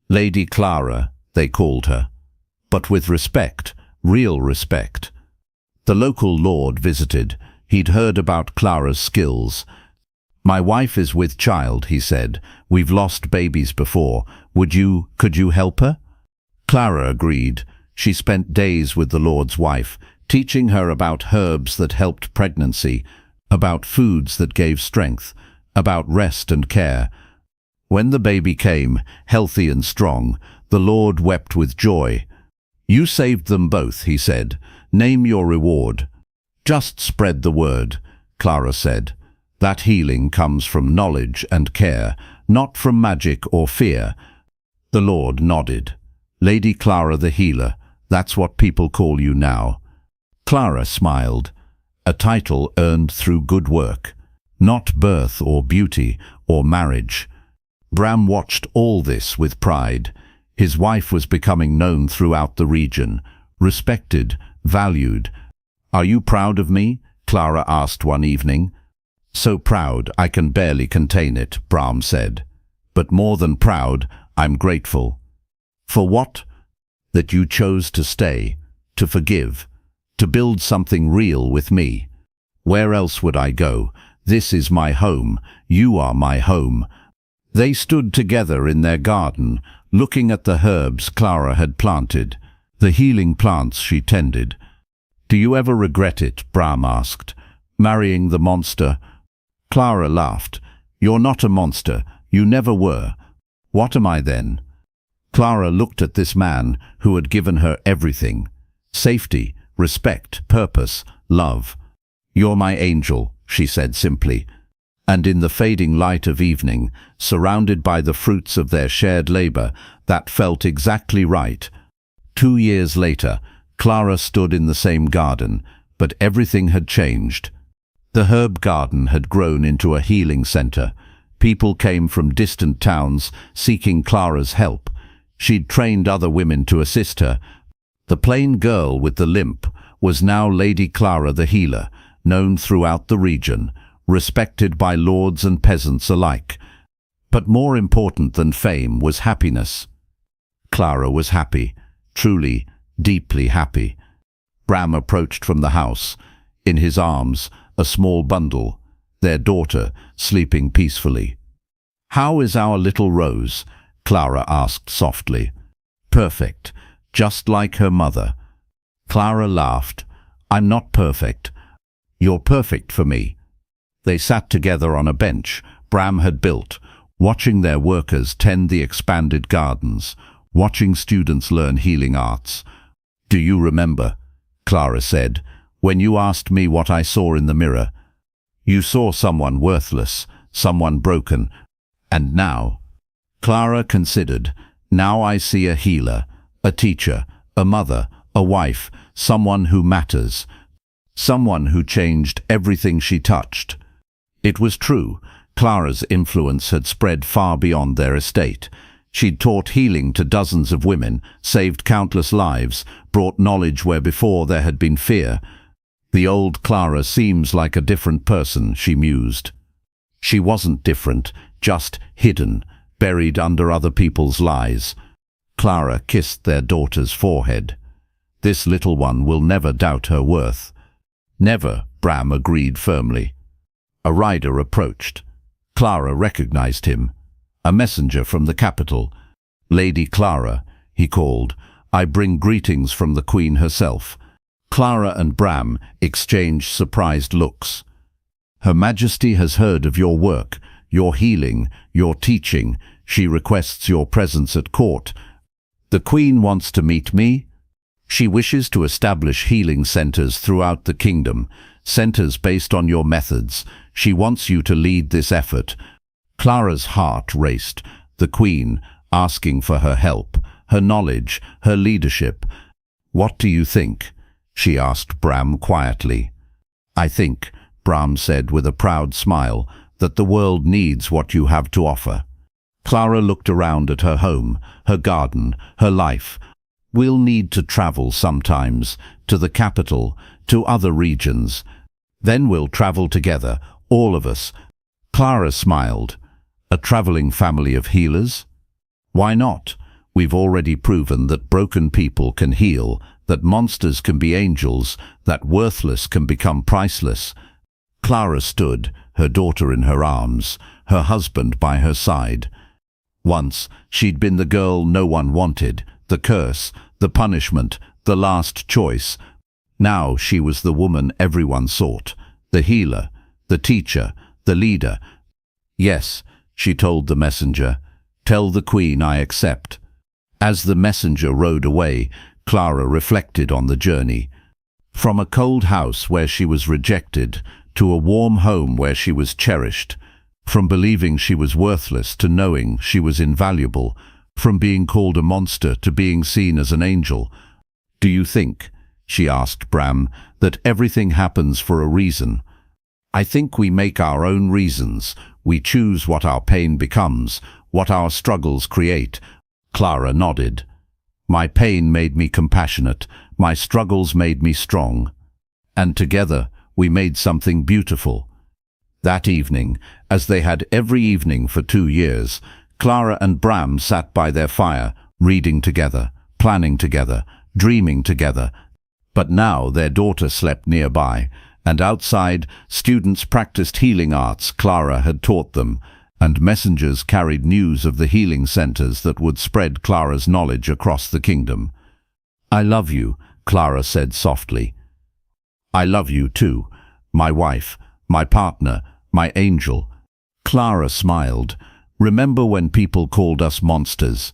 Lady Clara, they called her, but with respect, real respect. The local lord visited. He'd heard about Clara's skills. My wife is with child, he said. We've lost babies before. Could you help her? Clara agreed. She spent days with the lord's wife, teaching her about herbs that helped pregnancy, about foods that gave strength, about rest and care. When the baby came, healthy and strong, the Lord wept with joy. You saved them both, he said. Name your reward. Just spread the word, Clara said. That healing comes from knowledge and care, not from magic or fear. The Lord nodded. Lady Clara the healer, that's what people call you now. Clara smiled. A title earned through good work, not birth or beauty or marriage. Bram watched all this with pride. His wife was becoming known throughout the region, respected, valued. Are you proud of me? Clara asked one evening. So proud I can barely contain it, Bram said. But more than proud, I'm grateful. For what? That you chose to stay, to forgive, to build something real with me. Where else would I go? This is my home. You are my home. They stood together in their garden, looking at the herbs Clara had planted, the healing plants she tended. Do you ever regret it? Bram asked. Marrying the monster? Clara laughed. You're not a monster. You never were. What am I then? Clara looked at this man who had given her everything. Safety, respect, purpose, love. You're my angel, she said simply. And in the fading light of evening, surrounded by the fruits of their shared labor, that felt exactly right. 2 years later, Clara stood in the same garden, but everything had changed. The herb garden had grown into a healing center. People came from distant towns seeking Clara's help. She'd trained other women to assist her. The plain girl with the limp was now Lady Clara the healer, known throughout the region, respected by lords and peasants alike. But more important than fame was happiness. Clara was happy, truly, deeply happy. Bram approached from the house. In his arms, a small bundle, their daughter sleeping peacefully. How is our little Rose? Clara asked softly. Perfect, just like her mother. Clara laughed. I'm not perfect. You're perfect for me. They sat together on a bench Bram had built, watching their workers tend the expanded gardens, watching students learn healing arts. Do you remember, Clara said, when you asked me what I saw in the mirror? You saw someone worthless, someone broken, and now? Clara considered. Now I see a healer, a teacher, a mother, a wife, someone who matters, someone who changed everything she touched. It was true. Clara's influence had spread far beyond their estate. She'd taught healing to dozens of women, saved countless lives, brought knowledge where before there had been fear. The old Clara seems like a different person, she mused. She wasn't different, just hidden, buried under other people's lies. Clara kissed their daughter's forehead. This little one will never doubt her worth. Never, Bram agreed firmly. A rider approached. Clara recognized him. A messenger from the capital. Lady Clara, he called, I bring greetings from the Queen herself. Clara and Bram exchanged surprised looks. Her Majesty has heard of your work, your healing, your teaching. She requests your presence at court. The Queen wants to meet me. She wishes to establish healing centers throughout the kingdom, centers based on your methods. She wants you to lead this effort. Clara's heart raced. The Queen, asking for her help, her knowledge, her leadership. What do you think? She asked Bram quietly. I think, Bram said with a proud smile, that the world needs what you have to offer. Clara looked around at her home, her garden, her life. We'll need to travel sometimes, to the capital, to other regions. Then we'll travel together, all of us. Clara smiled. A traveling family of healers? Why not? We've already proven that broken people can heal, that monsters can be angels, that worthless can become priceless. Clara stood, her daughter in her arms, her husband by her side. Once, she'd been the girl no one wanted, the curse, the punishment, the last choice. Now she was the woman everyone sought, the healer, the teacher, the leader. Yes, she told the messenger, tell the Queen I accept. As the messenger rode away, Clara reflected on the journey. From a cold house where she was rejected, to a warm home where she was cherished. From believing she was worthless to knowing she was invaluable. From being called a monster to being seen as an angel. Do you think, she asked Bram, that everything happens for a reason? I think we make our own reasons. We choose what our pain becomes, what our struggles create. Clara nodded. My pain made me compassionate. My struggles made me strong. And together we made something beautiful. That evening, as they had every evening for 2 years, Clara and Bram sat by their fire, reading together, planning together, dreaming together. But now their daughter slept nearby, and outside, students practiced healing arts Clara had taught them, and messengers carried news of the healing centers that would spread Clara's knowledge across the kingdom. I love you, Clara said softly. I love you too, my wife, my partner, my angel. Clara smiled. Remember when people called us monsters?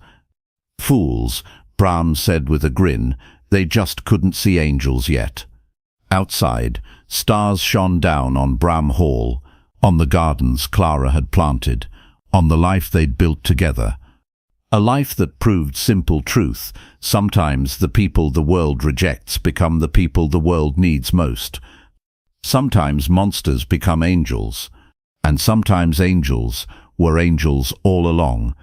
Fools, Bram said with a grin. They just couldn't see angels yet. Outside, stars shone down on Bram Hall, on the gardens Clara had planted, on the life they'd built together. A life that proved simple truth. Sometimes the people the world rejects become the people the world needs most. Sometimes monsters become angels, and sometimes angels were angels all along.